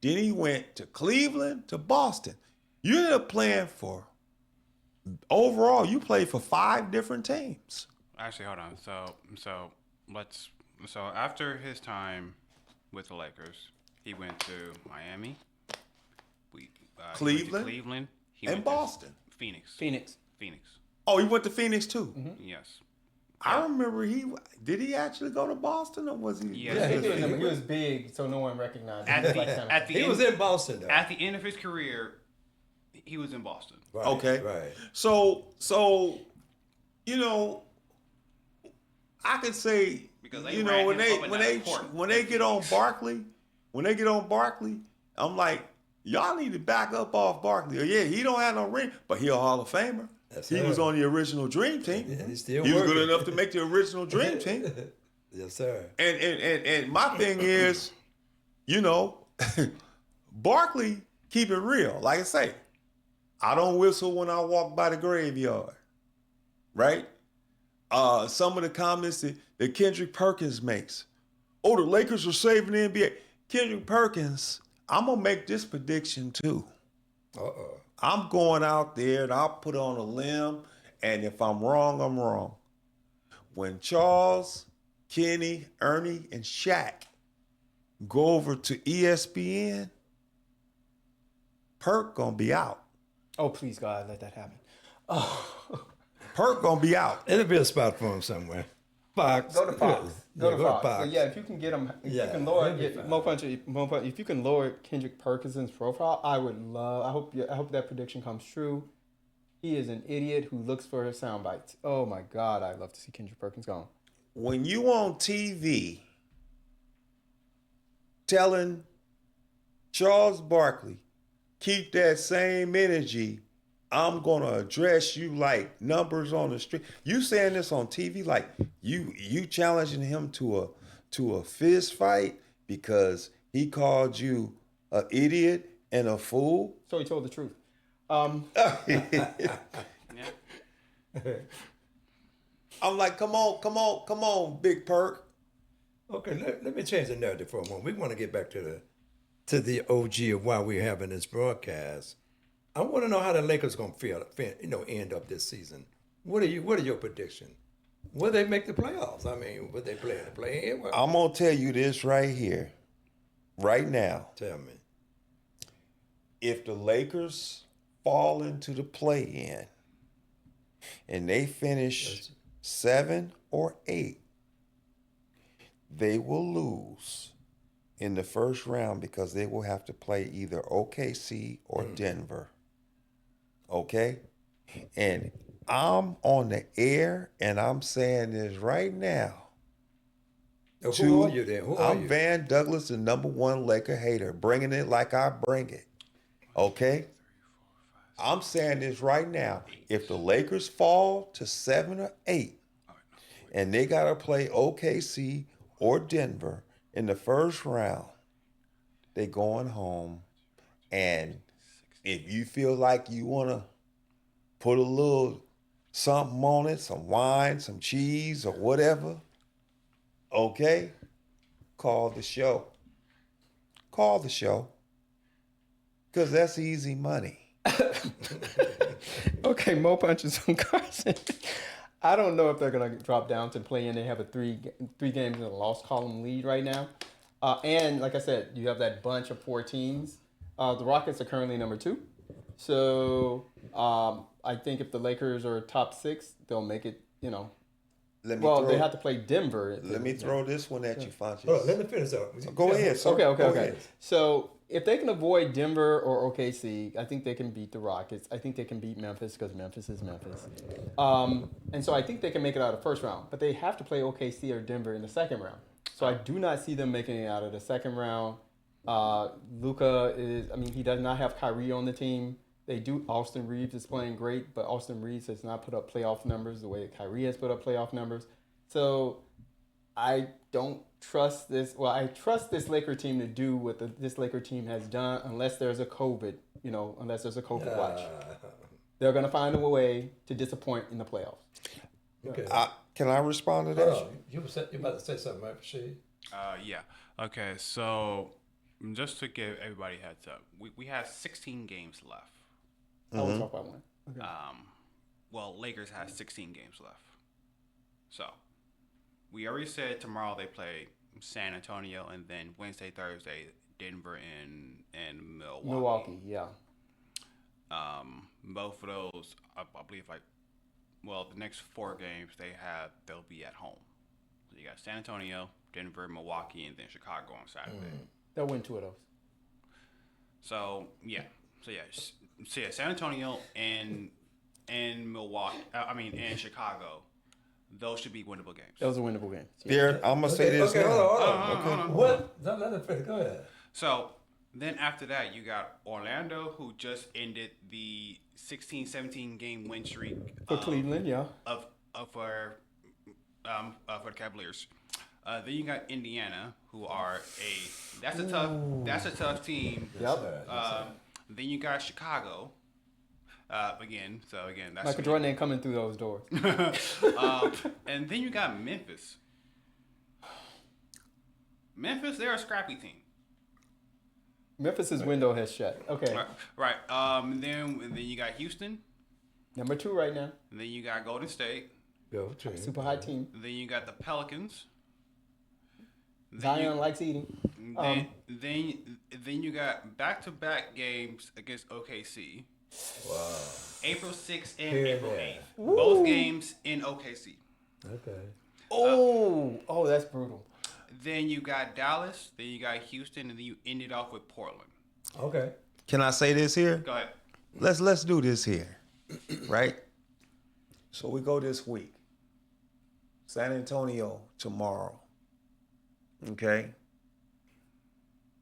then he went to Cleveland, to Boston. You ended up playing for overall, you played for 5 different teams.
Actually, hold on. So after his time with the Lakers, he went to Miami, he went to
Cleveland,
Cleveland, he
and
went
Boston.
to Phoenix.
Phoenix.
Oh, he went to Phoenix too.
Yes.
I remember did he actually go to Boston or was he?
Yeah,
Yeah, he was big, so no one recognized him.
At the
He
end,
was in Boston though.
at the end of his career, he was in Boston.
Right,
Okay.
Right.
So you know, I could say
Because they
you know
ran
when
him
they
up and
when
down
they
the court.
when they get on Barkley, I'm like, y'all need to back up off Barkley. Oh, yeah, he don't have no ring, but he a Hall of Famer.
That's
he
right.
was on the original Dream Team.
Yeah, he's still
he was
working.
good enough to make the original Dream Team.
Yes, sir.
And my thing is, you know, Barkley keep it real. Like I say, I don't whistle when I walk by the graveyard, right? Some of the comments that Kendrick Perkins makes. Oh, the Lakers are saving the NBA. Kendrick Perkins, I'm gonna make this prediction too.
Uh-oh.
I'm going out there and I'll put on a limb, and if I'm wrong, I'm wrong. When Charles, Kenny, Ernie, and Shaq go over to ESPN, Perk gonna be out.
Oh, please, God, let that happen. Oh.
Perk gonna be out.
It'll be a spot for him somewhere. Fox.
Go to Fox. Go to Fox.
Fox.
So yeah, if you can get him, if
Yeah,
you can lower,
he'll be
get
fine.
Mo Punch, if you can lower Kendrick Perkins's profile, I would love. I hope that prediction comes true. He is an idiot who looks for sound bites. Oh my God, I'd love to see Kendrick Perkins gone.
When you on TV telling Charles Barkley, keep that same energy, I'm gonna address you like numbers on the street. You saying this on TV like you challenging him to a fist fight because he called you an idiot and a fool?
So he told the truth.
I'm like, come on, Big Perk.
Okay, let me change the narrative for a moment. We want to get back to the OG of why we're having this broadcast. I want to know how the Lakers gonna end up this season. What are your predictions? Will they make the playoffs? I mean, would they play in the play-in? Well,
I'm gonna tell you this right here, right now.
tell me.
If the Lakers fall into the play-in and they finish 7 or 8, they will lose in the first round because they will have to play either OKC or Denver. Okay? And I'm on the air and I'm saying this right now.
Who are you then? Who are
I'm
you?
Van Douglas, the #1 Laker hater, bringing it like I bring it. Okay? I'm saying this right now. If the Lakers fall to 7 or 8 and they got to play OKC or Denver in the first round, they going home. And if you feel like you want to put a little something on it, some wine, some cheese or whatever, okay, call the show. Call the show. Because that's easy money.
Okay, Mo punches on Carson. I don't know if they're gonna drop down to play in. They have a three games in a loss column lead right now, and like I said, you have that bunch of 4 teams. The Rockets are currently number 2, so I think if the Lakers are top 6, they'll make it. You know, they have to play Denver.
Let me throw this one at you, Funches.
Hold on, let me finish up.
Go ahead, sir.
Okay.
Go ahead.
So if they can avoid Denver or OKC, I think they can beat the Rockets. I think they can beat Memphis because Memphis is Memphis. And so I think they can make it out of the first round. But they have to play OKC or Denver in the second round. So I do not see them making it out of the second round. Luka he does not have Kyrie on the team. They do. Austin Reeves is playing great, but Austin Reeves has not put up playoff numbers the way Kyrie has put up playoff numbers. So I don't trust this. Well, I trust this Laker team to do what this Laker team has done, unless there's a COVID. Unless there's a COVID watch. They're gonna find a way to disappoint in the playoffs.
Okay.
Can I respond to that?
Hold on. You about to say something, right, Rashid?
Yeah. Okay. So, just to give everybody a heads up, we have 16 games left.
I will talk about one. Okay.
Well, Lakers has 16 games left. So, we already said tomorrow they play San Antonio, and then Wednesday, Thursday, Denver and Milwaukee.
Milwaukee, yeah.
Both of those, I believe, the next 4 games they'll be at home. So you got San Antonio, Denver, Milwaukee, and then Chicago on Saturday.
They'll win 2 of those.
So San Antonio and Milwaukee, and Chicago, those should be winnable games.
Those are winnable games. Yeah.
Here, I'm gonna say this.
Okay,
now.
hold on. What? Let them finish. Go ahead.
So then after that, you got Orlando, who just ended the 16-17 game win streak
For Cleveland, yeah.
for the Cavaliers. Then you got Indiana, who are that's a tough team.
Yep.
Then you got Chicago. Again, that's
Michael Jordan ain't coming through those doors.
and then you got Memphis. Memphis, they're a scrappy team.
Memphis's window has shut. Okay.
Right. Then you got Houston.
Number 2 right now.
And then you got Golden State.
Go team.
Super high team.
Then you got the Pelicans.
Zion likes eating.
Then you got back-to-back games against OKC.
Wow.
April 6th and
Hear
April
that.
8th. Both games in OKC.
Okay.
Oh, that's brutal.
Then you got Dallas. Then you got Houston, and then you ended off with Portland.
Okay.
Can I say this here?
Go ahead.
Let's do this here, right? So we go this week. San Antonio tomorrow. Okay.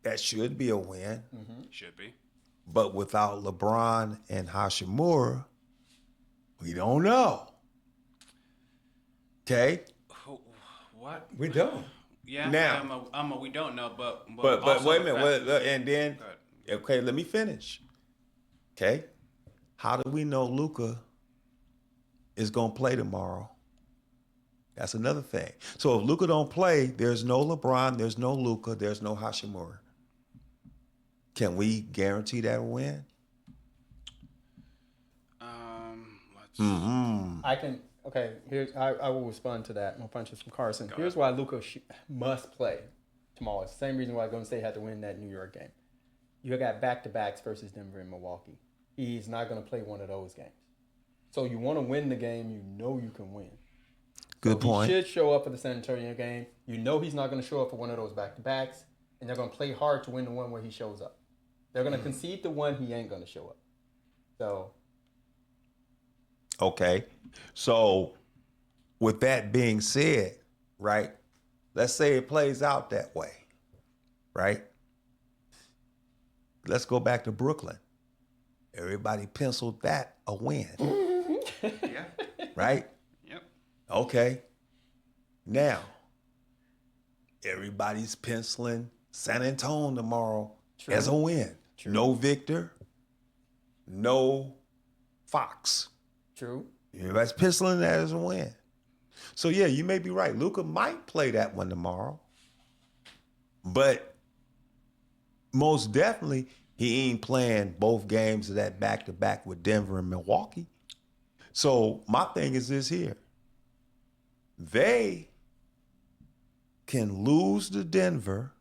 That should be a win.
Should be.
But without LeBron and Hashimura, we don't know. Okay?
What?
We don't.
Yeah.
Now-
we don't know, but
But
also
wait a
the
minute.
fact-
And then,
Go ahead.
okay, let me finish. Okay? How do we know Luka is going to play tomorrow? That's another thing. So if Luka don't play, there's no LeBron, there's no Luka, there's no Hashimura. Can we guarantee that win?
Let's.
I can. Okay, I will respond to that. No punches from Carson. Here's why Luka must play tomorrow. It's the same reason why Golden State had to win that New York game. You got back-to-backs versus Denver and Milwaukee. He's not going to play one of those games. So you want to win the game you know you can win.
Good point.
He should show up for the San Antonio game. You know he's not going to show up for one of those back-to-backs, and they're going to play hard to win the one where he shows up. They're going to concede the one he ain't going to show up. So,
Okay. So with that being said, right, let's say it plays out that way, right? Let's go back to Brooklyn. Everybody penciled that a win,
Yeah.
right?
Yep.
Okay. Now, everybody's penciling San Antonio tomorrow as a win. No Victor, no Fox.
true.
Everybody's penciling that as a win. So yeah, you may be right. Luka might play that one tomorrow. But most definitely, he ain't playing both games of that back-to-back with Denver and Milwaukee. So my thing is this here. They can lose to Denver,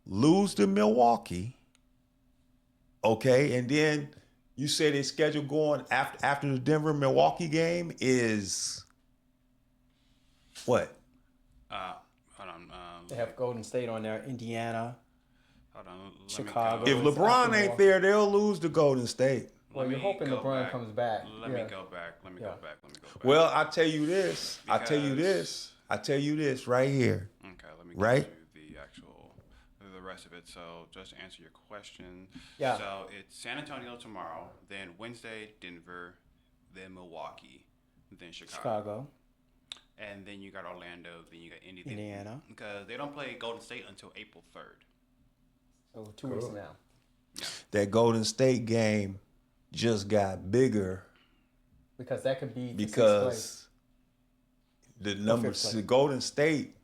lose to Milwaukee, okay, and then you say their schedule going after the Denver-Milwaukee game is what?
Hold on.
They have Golden State on there, Indiana.
Hold on. Let me
Chicago.
go.
If LeBron ain't there, they'll lose to Golden State.
Well,
Let
you're
me
hoping
go
LeBron
back.
comes back.
Let me
Yeah.
go back. Let me
Yeah.
go back.
Well, I tell you this. I tell you
Because-
this right here.
Okay, let me
Right?
give you the rest of it. So just to answer your question.
Yeah.
So it's San Antonio tomorrow, then Wednesday Denver, then Milwaukee, then
Chicago.
and then you got Orlando, then you got
Indiana.
because they don't play Golden State until April 3rd.
So 2 weeks from now.
That Golden State game just got bigger
Because that could be the sixth
because the
fifth
numbers,
place.
the Golden State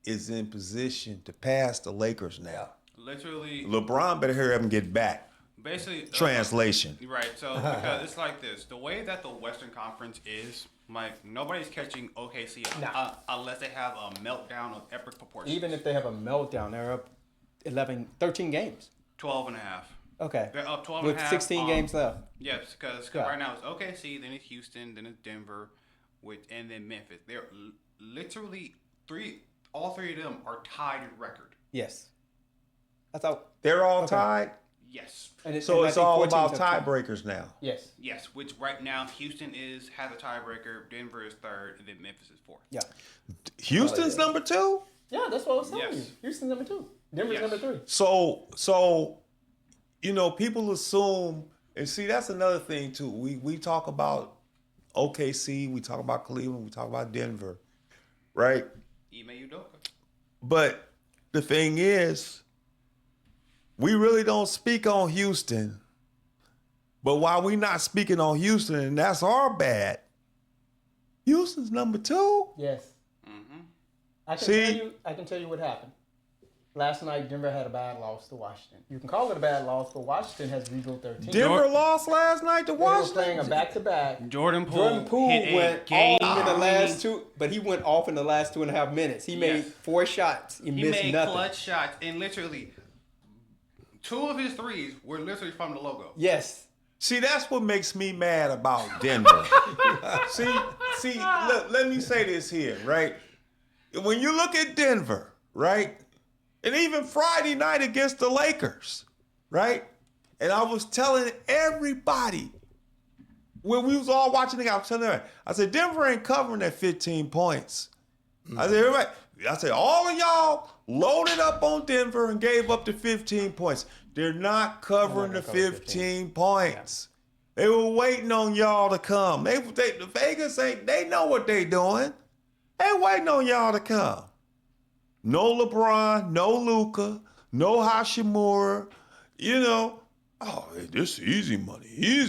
is in position to pass the Lakers now.
Literally,
LeBron better hurry up and get back.
basically.
Translation.
Right. So because it's like this, the way that the Western Conference is, like nobody's catching OKC unless they have a meltdown of epic proportions.
Even if they have a meltdown, they're up 13 games.
12 and a half.
Okay.
They're up 12
With
and a half.
16 games left.
Yes, because
Yeah.
right now it's OKC, then it's Houston, then it's Denver, and then Memphis. They're literally all three of them are tied in record.
Yes. I thought.
They're all
Okay.
tied.
Yes.
So
I
it's
think
all
14
about
to 20.
tiebreakers now.
Yes.
Yes, which right now Houston has a tiebreaker, Denver is third, and then Memphis is fourth.
Yeah.
Houston's number 2.
Yeah, that's what I was telling
Yes.
you. Houston's number 2. Denver's
Yes.
number 3.
So people assume, and see, that's another thing too. We talk about OKC, we talk about Cleveland, we talk about Denver, right?
Ime Udoka.
But the thing is, we really don't speak on Houston. But while we not speaking on Houston, and that's our bad, Houston's number 2.
Yes.
Mm-hmm.
I can tell you what happened. Last night, Denver had a bad loss to Washington. You can call it a bad loss, but Washington has rebuilt their team.
Denver lost last night to
They were
Washington.
playing a back-to-back.
Jordan Poole hit a
went
game
off in the last
winning-
two, but he went off in the last 2.5 minutes. He made
Yes.
4 shots. He
He
missed
made
nothing.
clutch shots, and literally 2 of his threes were literally from the logo.
Yes.
See, that's what makes me mad about Denver. see, let me say this here, right? When you look at Denver, right? And even Friday night against the Lakers, right? And I was telling everybody when we was all watching the game, I was telling everybody, I said, Denver ain't covering that 15 points. I said, all of y'all loaded up on Denver and gave up the 15 points. They're not covering the 15 points. They were waiting on y'all to come. The Vegas they know what they doing. They waiting on y'all to come. No LeBron, no Luka, no Hashimura. This is easy money.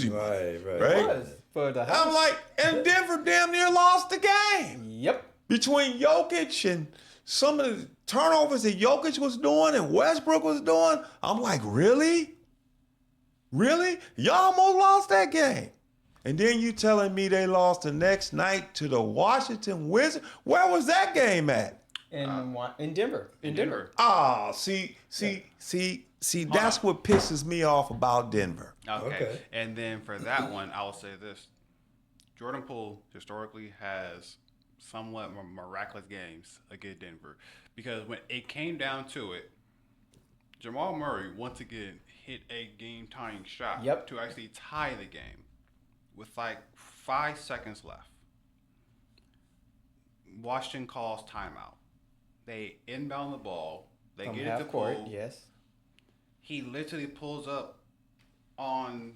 Right?
For the house.
I'm like, and Denver damn near lost the game.
Yep.
Between Jokic and some of the turnovers that Jokic was doing and Westbrook was doing, I'm like, really? Really? Y'all almost lost that game. And then you telling me they lost the next night to the Washington Wizards? Where was that game at?
In Denver. In Denver.
Ah, see, that's what pisses me off about Denver.
Okay. And then for that one, I will say this. Jordan Poole historically has somewhat miraculous games against Denver. Because when it came down to it, Jamal Murray once again hit a game-tying shot to actually tie the game with like 5 seconds left. Washington calls timeout. They inbound the ball. They
From
get it
half
to
court,
Poole.
yes.
He literally pulls up on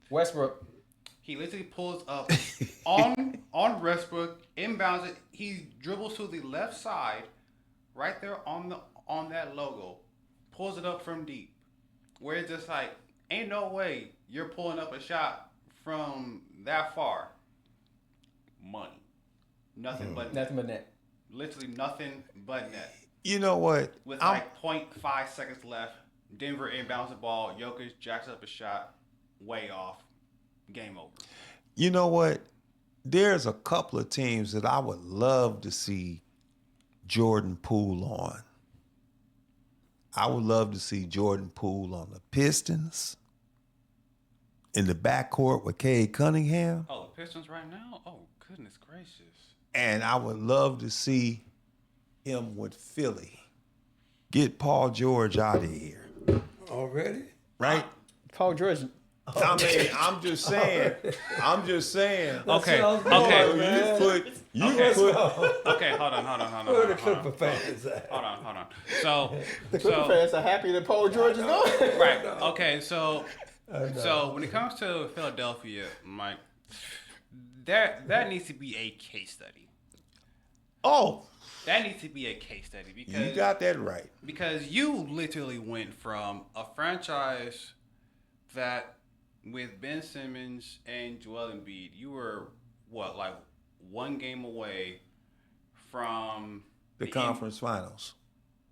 Westbrook.
He literally pulls up on Westbrook, inbounds it. He dribbles to the left side, right there on that logo, pulls it up from deep. Where it's just like, ain't no way you're pulling up a shot from that far. Money. Nothing but net.
Nothing but net.
Literally nothing but net.
You know what?
With like 0.5 seconds left, Denver inbounds the ball. Jokic jacks up a shot, way off. Game over.
You know what? There's a couple of teams that I would love to see Jordan Poole on. I would love to see Jordan Poole on the Pistons in the backcourt with Cade Cunningham.
Oh, the Pistons right now? Oh, goodness gracious.
And I would love to see him with Philly. Get Paul George out of here.
Already?
Right?
Paul George.
I mean, I'm just saying.
Okay.
You put.
Okay, hold on.
Where the Clipper fans at?
Hold on. So
The Clipper fans are happy that Paul George is gone.
right. Okay. So when it comes to Philadelphia, Mike, that needs to be a case study.
Oh,
that needs to be a case study because
you got that right.
Because you literally went from a franchise that with Ben Simmons and Joel Embiid, you were like one game away from
The conference finals.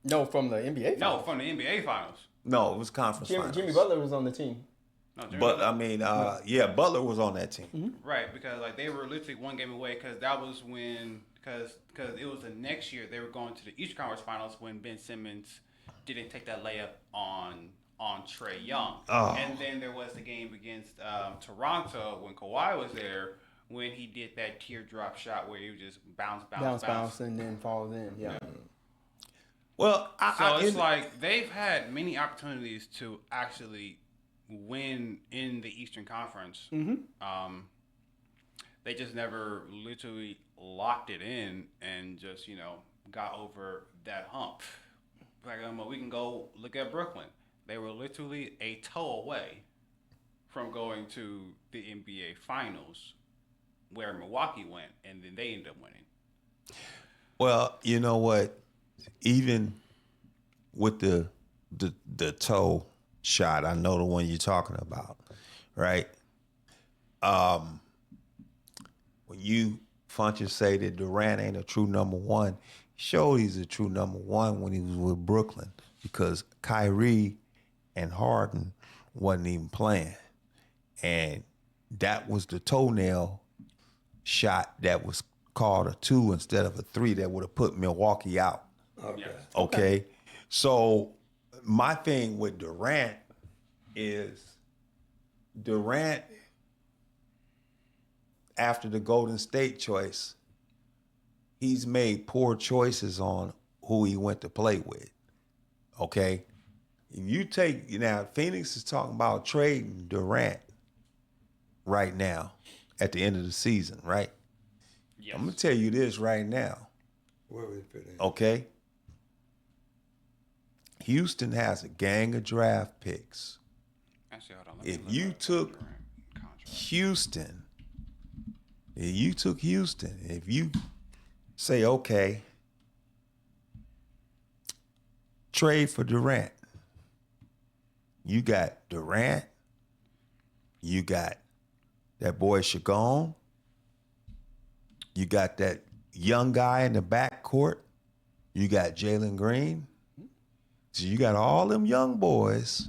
No, from the NBA.
No,
Finals.
from the NBA finals.
No, it was conference finals.
Jimmy Butler was on the team.
No, Jimmy
But
Butler-
I mean, yeah, Butler was on that team.
right, because like they were literally one game away because that was when because it was the next year they were going to the Eastern Conference Finals when Ben Simmons didn't take that layup on Trae Young, and then there was the game against Toronto when Kawhi was there when he did that teardrop shot where he would just bounce,
and then falls in. Yeah.
Well,
So it's like they've had many opportunities to actually win in the Eastern Conference. They just never literally locked it in and just got over that hump. Like we can go look at Brooklyn. They were literally a toe away from going to the NBA Finals, where Milwaukee went, and then they ended up winning.
Well, you know what? Even with the toe shot, I know the one you're talking about, right? When you Funches say that Durant ain't a true number one, he showed he's a true number one when he was with Brooklyn because Kyrie and Harden wasn't even playing. And that was the toenail shot that was called a 2 instead of a 3 that would have put Milwaukee out. Okay. So my thing with Durant is Durant, after the Golden State choice, he's made poor choices on who he went to play with. Okay. If you take, Phoenix is talking about trading Durant right now at the end of the season, right?
Yes.
I'm going to tell you this right now.
Where would it fit in?
Okay. Houston has a gang of draft picks.
Actually, hold on. Let me
If
look
you
up
took
the Durant contract.
Houston, if you say, okay, trade for Durant, you got Durant, you got that boy Shagon, you got that young guy in the backcourt, you got Jalen Green. So you got all them young boys,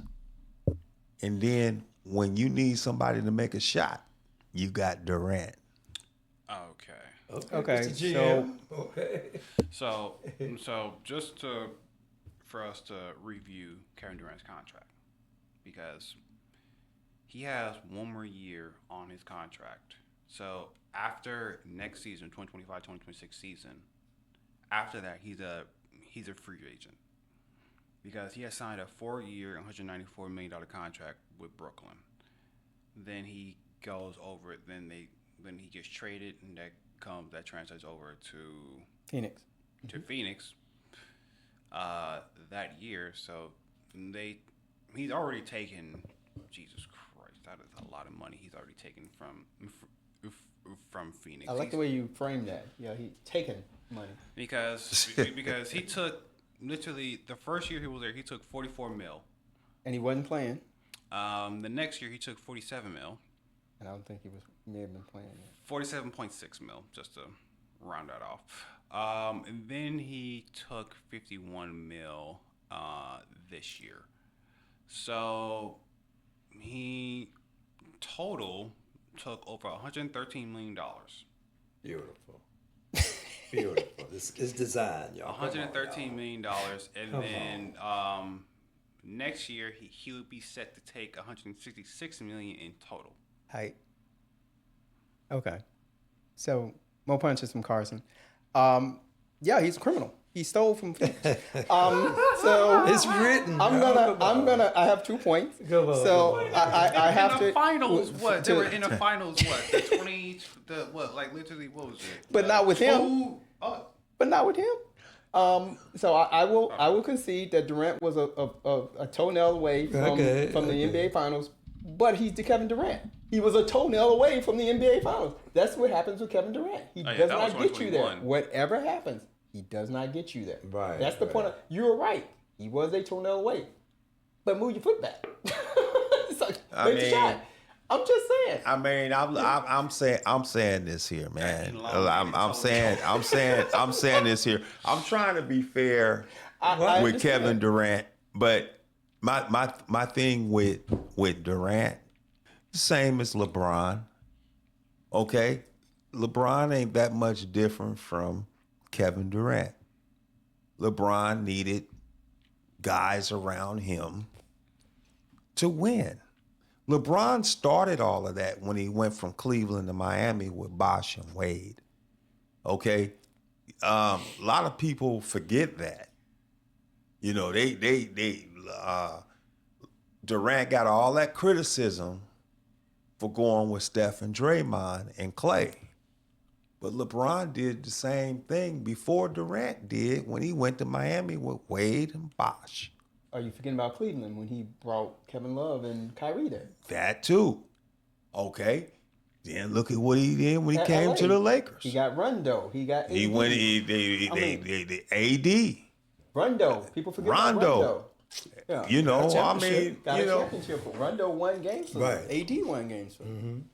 and then when you need somebody to make a shot, you got Durant.
Okay.
Mr. GM. Okay.
So just for us to review Kevin Durant's contract, because he has one more year on his contract. So after next season, 2025-2026 season, after that he's a free agent because he has signed a 4-year, $194 million contract with Brooklyn. Then he goes over. Then he gets traded, and that translates over to
Phoenix.
Phoenix that year. So he's already taken. Jesus Christ, that is a lot of money. He's already taken from Phoenix.
I like the way you framed that. Yeah, he taken money.
because he took literally the first year he was there. He took $44 million.
And he wasn't playing.
The next year he took $47 million.
And I don't think he may have been playing yet.
47.6 mil, just to round that off. And then he took 51 mil this year. So he total took over $113 million.
Beautiful. Beautiful. It's design, y'all.
$113 million. And then next year he would be set to take $166 million in total.
Height. Okay. So, more punches from Carson. Yeah, he's a criminal. He stole from Phoenix. So
It's written.
I have 2 points.
Come on,
So
come on.
I have
in
to.
the finals, what? They
to-
were in the finals, what? The 20, literally, what was it?
But not with him.
Oh,
But not with him. So I will concede that Durant was a toenail away from the NBA Finals, but he's the Kevin Durant. He was a toenail away from the NBA Finals. That's what happens with Kevin Durant. He
yeah,
does
that was
not get you there.
2021.
Whatever happens, he does not get you there.
Right,
That's the point. You're right. He was a toenail away, but move your foot back. So, make the shot. I'm just saying.
I mean, I'm saying this here, man. I'm saying this here. I'm trying to be fair
I
with
understand.
Kevin Durant, but my thing with Durant, the same as LeBron. Okay, LeBron ain't that much different from Kevin Durant. LeBron needed guys around him to win. LeBron started all of that when he went from Cleveland to Miami with Bosh and Wade. Okay, a lot of people forget that. You know, Durant got all that criticism for going with Steph and Draymond and Clay. But LeBron did the same thing before Durant did when he went to Miami with Wade and Bosh.
Are you forgetting about Cleveland when he brought Kevin Love and Kyrie there?
That too. Okay. Then look at what he did when he
At
came
LA.
to the Lakers.
He got Rondo. He got
He
AD.
went. They AD.
Rondo. People forget
Rondo.
about Rondo. Yeah.
You know,
Got a
I mean,
championship. Got
you
a
know.
championship. Rondo won games for them.
Right.
AD won games for them.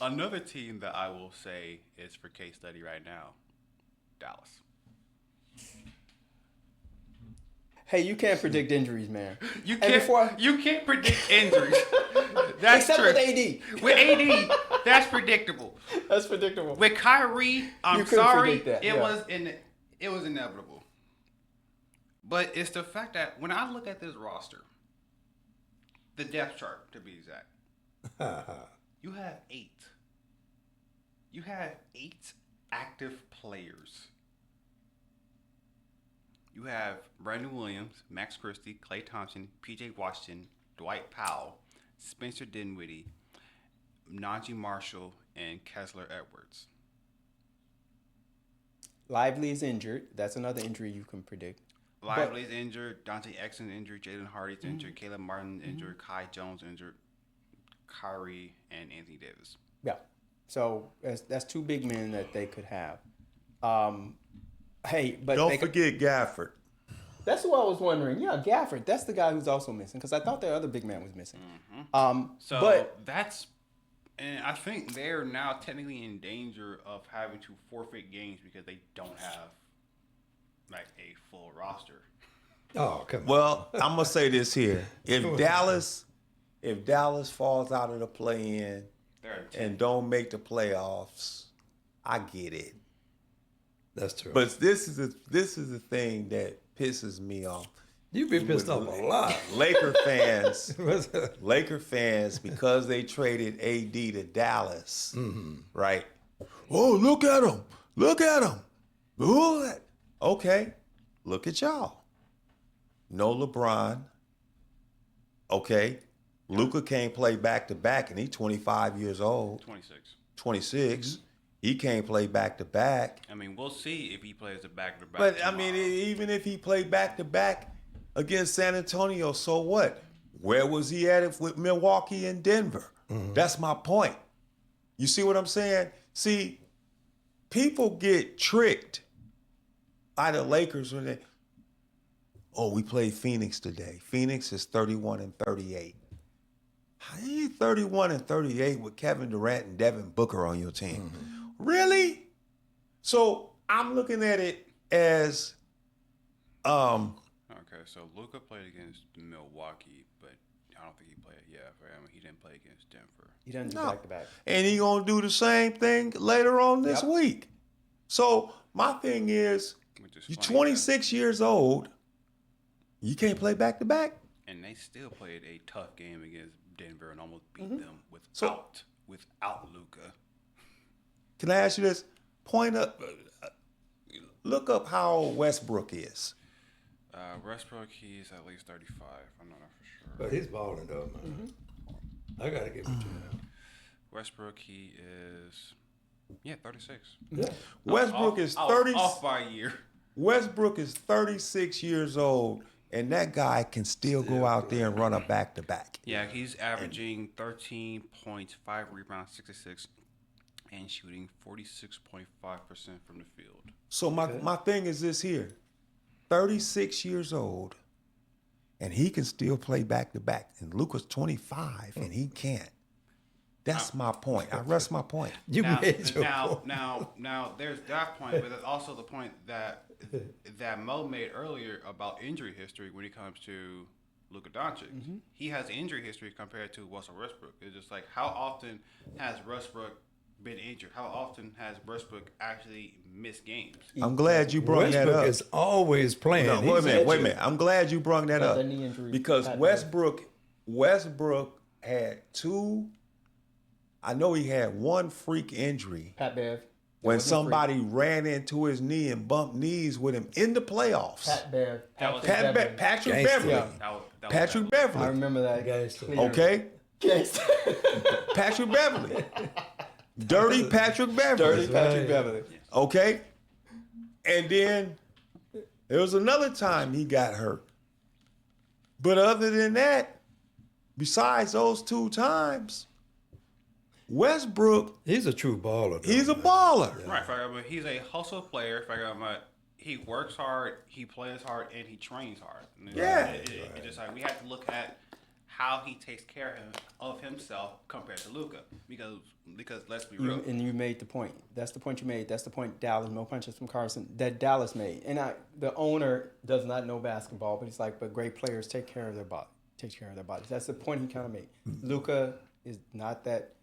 Another team that I will say is for case study right now, Dallas.
Hey, you can't predict injuries, man.
You
And
can't.
before-
You can't predict injuries. That's
Except
true.
with AD.
With AD, that's predictable.
That's predictable.
With Kyrie, I'm
You couldn't
sorry,
predict that,
it
yeah.
was inevitable. But it's the fact that when I look at this roster, the depth chart to be exact, you have 8. You have 8 active players. You have Brandon Williams, Max Christie, Klay Thompson, P.J. Washington, Dwight Powell, Spencer Dinwiddie, Najee Marshall, and Kessler Edwards.
Lively is injured. That's another injury you can predict.
Lively's injured, Dante Exum injured, Jalen Hardy's injured, Caleb Martin injured, Kai Jones injured, Kyrie, and Anthony Davis.
Yeah. So that's 2 big men that they could have. Hey, but
Don't
they could,
forget Gafford.
that's who I was wondering. Yeah, Gafford. That's the guy who's also missing because I thought the other big man was missing.
So
but
that's, and I think they're now technically in danger of having to forfeit games because they don't have like a full roster.
Oh, come on.
Well, I'm gonna say this here: if Dallas falls out of the play-in
They're
and don't make the playoffs, I get it.
That's true.
But this is the thing that pisses me off.
You've been pissed off a lot.
Laker fans, because they traded AD to Dallas, right? Oh, look at him! Look at him! Look at. Okay, look at y'all. No LeBron. Okay, Luka can't play back to back, and he's 25 years old.
26.
26. He can't play back to back.
I mean, we'll see if he plays a back-to-back.
But I
tomorrow.
mean, even if he played back to back against San Antonio, so what? Where was he at with Milwaukee and Denver? That's my point. You see what I'm saying? See, people get tricked by the Lakers when they, we played Phoenix today. Phoenix is 31-38. How are you 31-38 with Kevin Durant and Devin Booker on your team? Really? So I'm looking at it as
Okay, so Luka played against Milwaukee, but I don't think he played. Yeah, he didn't play against Denver.
he doesn't do
No.
back to back.
and he gonna do the same thing later on this week. So my thing is,
Which is
you're
funny,
26 years old, you can't play back to back.
and they still played a tough game against Denver and almost beat them
So-
without Luka.
Can I ask you this? Look up how old Westbrook is.
Westbrook, he's at least 35. I'm not for sure.
But he's balling though, man. I gotta give it to him.
Westbrook, he is 36.
Yeah.
Westbrook is 30.
Off by a year.
Westbrook is 36 years old, and that guy can still go out there and run a back to back.
Yeah, he's averaging 13 points, 5 rebounds, 66, and shooting 46.5% from the field.
So my thing is this here: 36 years old, and he can still play back to back. And Luka's 25, and he can't. That's my point. I rest my point.
You
Now,
made your
now,
point.
now, there's that point, but there's also the point that Mo made earlier about injury history when it comes to Luka Doncic. He has injury history compared to Russell Westbrook. It's just like, how often has Westbrook been injured? How often has Westbrook actually missed games?
I'm glad you brought that
Westbrook
up.
is always playing.
No,
He's
wait a
injured.
minute. I'm glad you brought that up
that knee injury
because
happened.
Westbrook had two. I know he had one freak injury
Pat Bev.
when
wasn't
somebody ran into his knee and bumped knees with him in the playoffs.
Pat Bev.
That was-
Patrick
Patrick
Gangster.
Beverly.
Yeah.
That was
Patrick
I
Beverly.
remember that.
Gangster.
clearly.
Okay,
Gangster.
Patrick Beverly. Dirty Patrick Beverly.
Dirty Patrick Beverly.
Okay, and then there was another time he got hurt. But other than that, besides those two times, Westbrook,
He's a true baller. though,
he's a
man.
baller.
Right, but he's a hustle player. He works hard, he plays hard, and he trains hard. And it just like we have to look at how he takes care of himself compared to Luka, because let's be real.
And you made the point. That's the point you made. That's the point Dallas, no punches from Carson, that Dallas made. And the owner does not know basketball, but he's like, but great players take care of their body. Take care of their bodies. That's the point he kind of made. Luka is not that,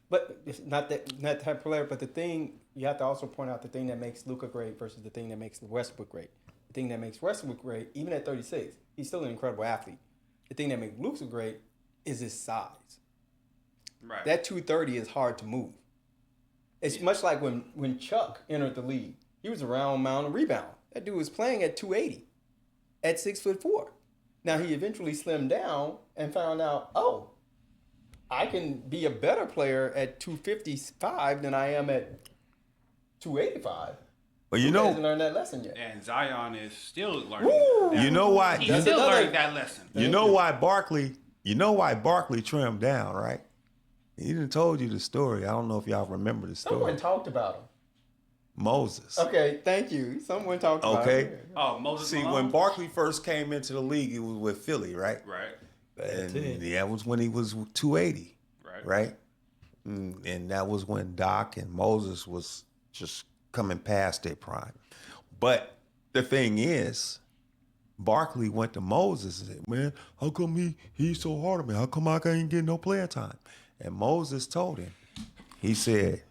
but it's not that type of player. But the thing, you have to also point out the thing that makes Luka great versus the thing that makes Westbrook great. The thing that makes Westbrook great, even at 36, he's still an incredible athlete. The thing that makes Luka great is his size.
Right.
That 230 is hard to move. It's much like when Chuck entered the league. He was around mound and rebound. That dude was playing at 280 at 6'4". Now he eventually slimmed down and found out, oh, I can be a better player at 255 than I am at 285.
But you
He hasn't
know,
learned that lesson yet.
And Zion is still learning.
Woo!
that.
you know why?
He's
That's
still
another-
learning that lesson.
You know why Barkley trimmed down, right? He done told you the story. I don't know if y'all remember the story.
Someone talked about him.
Moses.
Okay, thank you. Someone talked about
Okay.
him.
Oh, Moses
See,
Malone?
when Barkley first came into the league, he was with Philly, right?
Right.
And
team.
that was when he was 280,
Right.
right? And that was when Doc and Moses was just coming past their prime. But the thing is, Barkley went to Moses and said, man, how come he's so hard on me? How come I can't get no player time? And Moses told him, he said,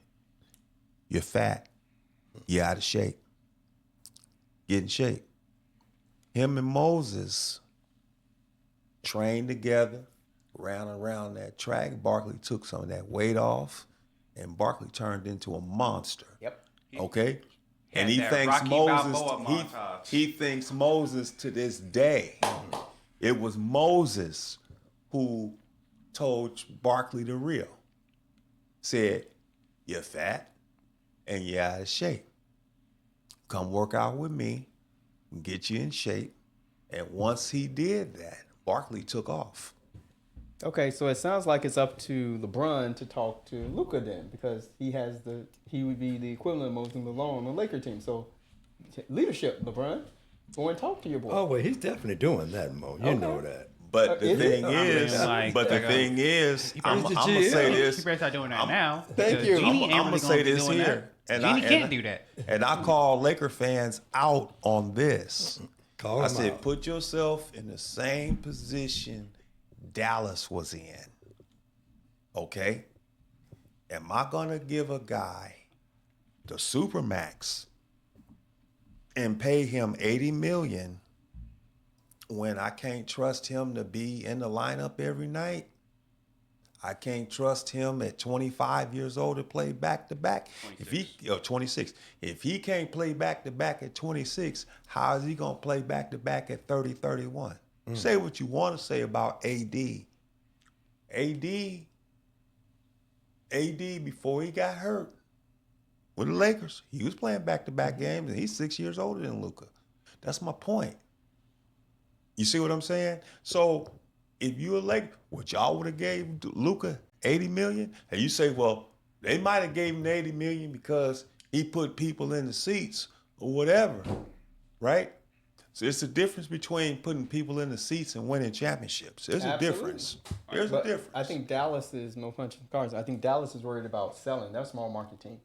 you're fat. You're out of shape. Get in shape. Him and Moses trained together, ran around that track. Barkley took some of that weight off, and Barkley turned into a monster.
Yep.
Okay? And he
that
thanks
Rocky
Moses.
Balboa montage.
He thinks Moses to this day. It was Moses who told Barkley the real. Said, you're fat and you're out of shape. Come work out with me, get you in shape. And once he did that, Barkley took off.
Okay, so it sounds like it's up to LeBron to talk to Luka then, because he would be the equivalent of Moses Malone on the Laker team. So leadership, LeBron, go and talk to your boy.
Oh, well, he's definitely doing that, Mo. You
Okay.
know that.
But the
Is
thing
it?
is,
I mean, like,
I'm
the
gonna
GM.
say
You
this.
better start doing that now.
Thank
because
you.
Genie ain't
I'm
really
gonna say
be
this
doing
here,
that.
and
Genie
I
can't do that.
And I call Laker fans out on this.
Call
I
him
said,
out.
put yourself in the same position Dallas was in. Okay? Am I gonna give a guy the Supermax and pay him $80 million when I can't trust him to be in the lineup every night? I can't trust him at 25 years old to play back to back. If he 26, if he can't play back to back at 26, how is he gonna play back to back at 30, 31? Say what you want to say about AD. AD before he got hurt with the Lakers, he was playing back to back games, and he's 6 years older than Luka. That's my point. You see what I'm saying? So if you were like, what y'all would have gave Luka $80 million, and you say, well, they might have gave him the $80 million because he put people in the seats or whatever, right? So it's a difference between putting people in the seats and winning championships. There's
Absolutely.
a difference. There's
But
a difference.
I think Dallas is no punch in cards. I think Dallas is worried about selling. They're a small market team,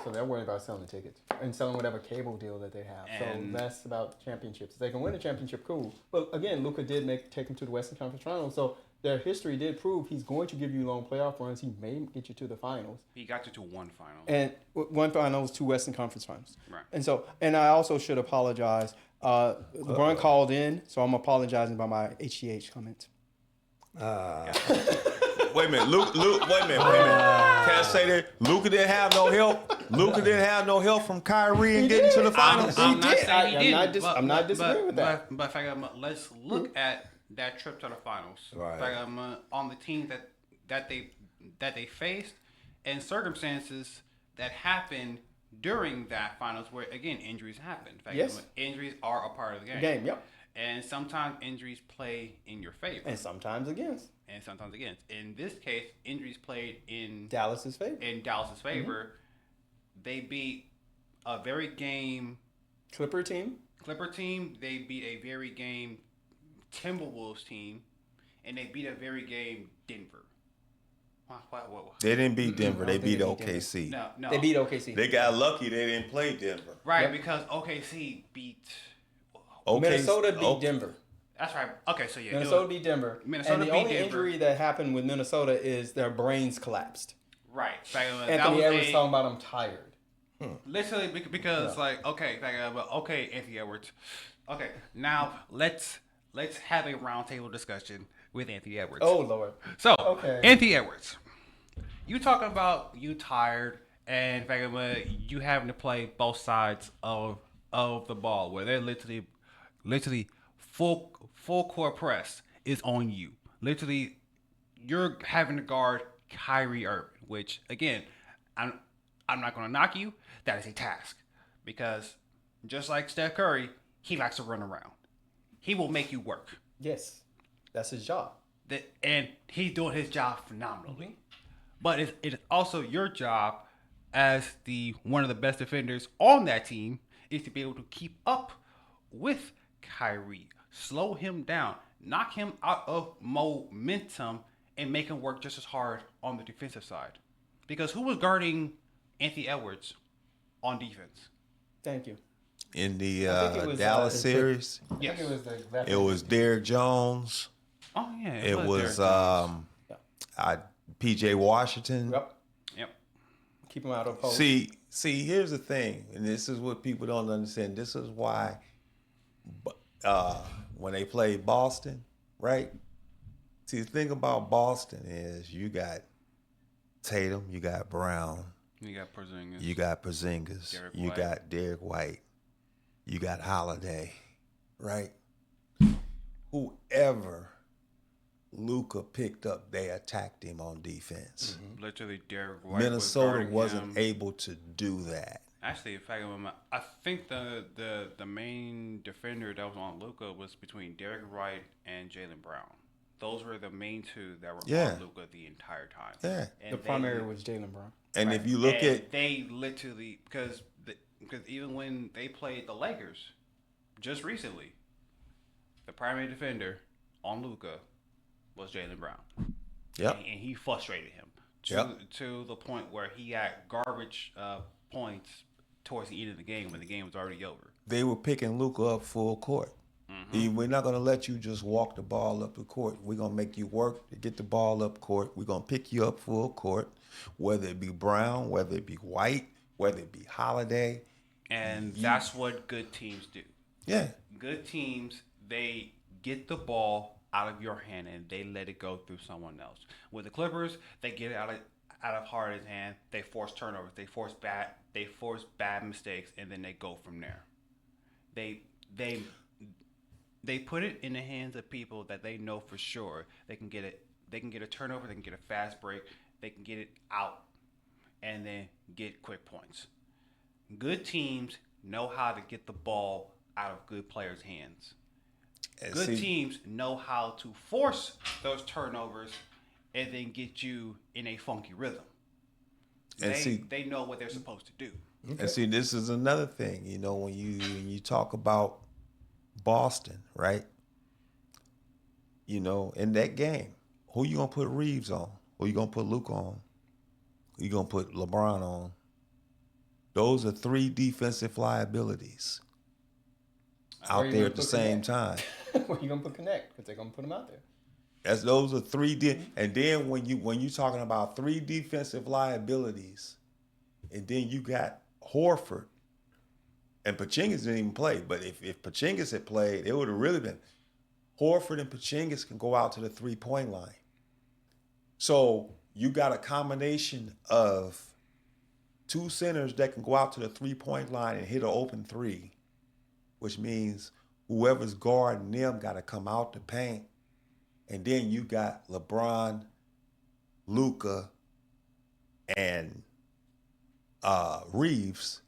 so they're worried about selling the tickets and selling whatever cable deal that they have.
And-
so that's about championships. If they can win a championship, cool. But again, Luka did take them to the Western Conference Finals, so their history did prove he's going to give you long playoff runs. He may get you to the finals.
He got you to one final.
And one finals, two Western Conference Finals.
Right.
And so, and I also should apologize. LeBron called in, so I'm apologizing about my HGH comments.
Wait a minute, Luke. Wait a minute. Can I say that Luka didn't have no help? Luka didn't have no help from Kyrie in getting to the finals.
I'm not
did.
saying he
I'm
didn't.
not I'm not disagreeing with that.
But let's look at that trip to the finals.
Right.
On the team that they faced and circumstances that happened during that finals where again injuries happened.
Yes.
Injuries are a part of the game.
Yep.
And sometimes injuries play in your favor.
And sometimes against
And sometimes against. In this case, injuries played in
Dallas's favor.
in Dallas's favor. They beat a very game
Clipper team.
They beat a very game Timberwolves team, and they beat a very game Denver. What?
They didn't beat Denver. They
think
beat
they beat
OKC.
No.
They beat OKC.
They got lucky they didn't play Denver.
Right,
Yep.
because OKC beat.
Minnesota beat Denver.
That's right. Okay, so yeah.
Minnesota beat Denver.
Minnesota
and the
beat
only
Denver.
injury that happened with Minnesota is their brains collapsed.
Right.
Anthony Edwards talking about I'm tired.
Literally because okay, Anthony Edwards. Okay, now let's have a roundtable discussion with Anthony Edwards.
Oh Lord.
So,
Okay.
Anthony Edwards, you talking about you tired and you having to play both sides of the ball where they're literally full court press is on you. Literally, you're having to guard Kyrie Irving, which again, I'm not going to knock you. That is a task because just like Steph Curry, he likes to run around. He will make you work.
Yes. That's his job.
And he's doing his job phenomenally. But it is also your job as the one of the best defenders on that team is to be able to keep up with Kyrie, slow him down, knock him out of momentum, and make him work just as hard on the defensive side. Because who was guarding Anthony Edwards on defense?
Thank you.
In the
I think it was,
Dallas series,
I think it was the exact
it was Derrick Jones.
Oh yeah,
It was
Derrick Jones.
PJ Washington.
Yep.
Keep him out of post.
See, here's the thing, and this is what people don't understand. This is why when they played Boston, right? See, the thing about Boston is you got Tatum, you got Brown,
You got Porzingis.
you got Porzingis,
Derek
you
White.
got Derek White, you got Holiday, right? Whoever Luka picked up, they attacked him on defense.
Literally, Derek White.
Minnesota
was
wasn't
him.
able to do that.
Actually, in fact, I think the main defender that was on Luka was between Derek White and Jaylen Brown. Those were the main two that were on Luka the entire time.
Yeah.
And
the
they-
primary was Jaylen Brown.
And if you look
and
at
they literally because even when they played the Lakers just recently, the primary defender on Luka was Jaylen Brown.
Yep.
And he frustrated him to the point where he had garbage points towards the end of the game when the game was already over.
they were picking Luka up full court. We're not going to let you just walk the ball up the court. We're going to make you work to get the ball up court. We're going to pick you up full court, whether it be Brown, whether it be White, whether it be Holiday.
And that's what good teams do.
Yeah.
Good teams, they get the ball out of your hand and they let it go through someone else. With the Clippers, they get it out of Harden's hand. They force turnovers. They force bad mistakes, and then they go from there. They put it in the hands of people that they know for sure they can get it. They can get a turnover. They can get a fast break. They can get it out, and then get quick points. Good teams know how to get the ball out of good players' hands.
And
Good
see,
teams know how to force those turnovers and then get you in a funky rhythm.
And see-
They know what they're supposed to do.
And see, this is another thing. You know, when you talk about Boston, right? You know, in that game, who you gonna put Reeves on? Who you gonna put Luka on? Who you gonna put LeBron on? Those are three defensive liabilities
Where
out
you
there
gonna
at the
put
same
Connect?
time.
Where you gonna put Connect? Because they're gonna put him out there.
Those are and then when you talking about three defensive liabilities, and then you got Horford, and Porzingis didn't even play. But if Porzingis had played, it would have really been Horford and Porzingis can go out to the 3-point line. So you got a combination of two centers that can go out to the 3-point line and hit an open three, which means whoever's guarding them got to come out the paint. And then you got LeBron, Luka, and Reeves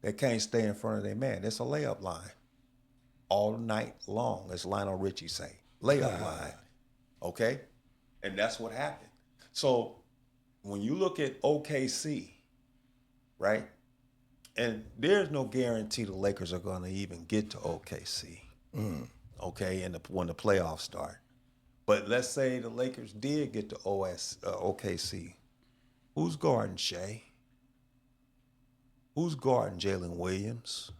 that can't stay in front of their man. It's a layup line all night long, as Lionel Richie say. Layup line, okay? And that's what happened. So when you look at OKC, right, and there's no guarantee the Lakers are going to even get to OKC, okay, when the playoffs start. But let's say the Lakers did get to OKC. Who's guarding Shea? Who's guarding Jalen Williams?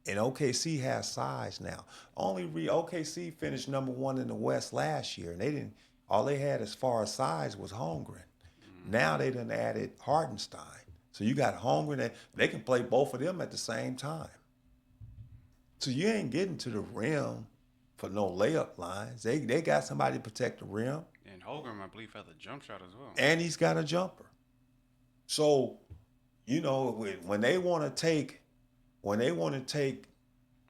And OKC has size now. OKC finished number 1 in the West last year, and they didn't. All they had as far as size was Holmgren. Now they done added Hardenstein. So you got Holmgren, and they can play both of them at the same time. So you ain't getting to the rim for no layup lines. They got somebody to protect the rim.
And Holmgren, I believe, has a jump shot as well.
And he's got a jumper. So, you know, when they want to take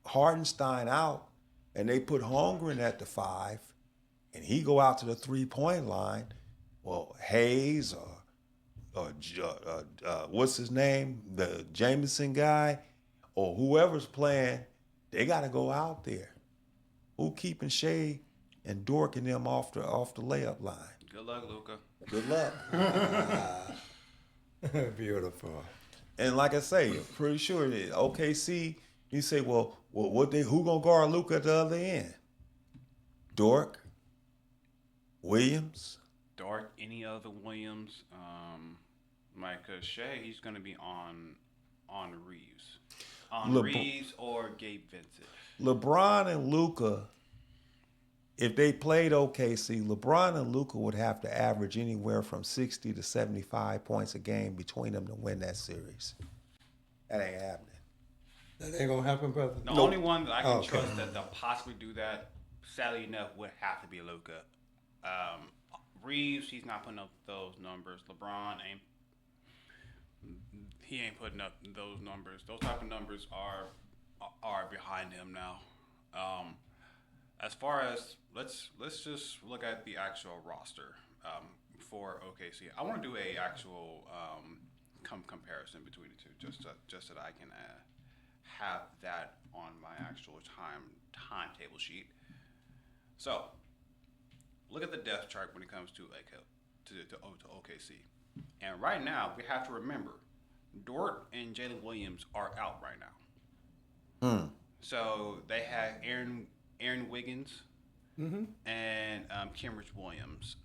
Hardenstein out and they put Holmgren at the 5 and he go out to the 3-point line, well, Hayes or what's his name, the Jameson guy, or whoever's playing, they got to go out there. Who keeping Shea and Dort and them off the layup line?
Good luck, Luka.
Good luck.
Beautiful.
And like I say, I'm pretty sure that OKC, you say, well, who gonna guard Luka at the other end? Dort, Williams.
Dort, any other Williams, Micah Shea, he's going to be on Reeves. Reeves or Gabe Vincent.
LeBron and Luka, if they played OKC, LeBron and Luka would have to average anywhere from 60 to 75 points a game between them to win that series. That ain't happening.
That ain't gonna happen, brother.
The only one that I can trust that they'll possibly do that, sadly enough, would have to be Luka. Reeves, he's not putting up those numbers. LeBron ain't putting up those numbers. Those type of numbers are behind him now. As far as let's just look at the actual roster for OKC. I want to do a actual comparison between the two, just that I can have that on my actual timetable sheet. So look at the depth chart when it comes to OKC. And right now, we have to remember, Dort and Jalen Williams are out right now. So they have Aaron Wiggins and Kenrich Williams.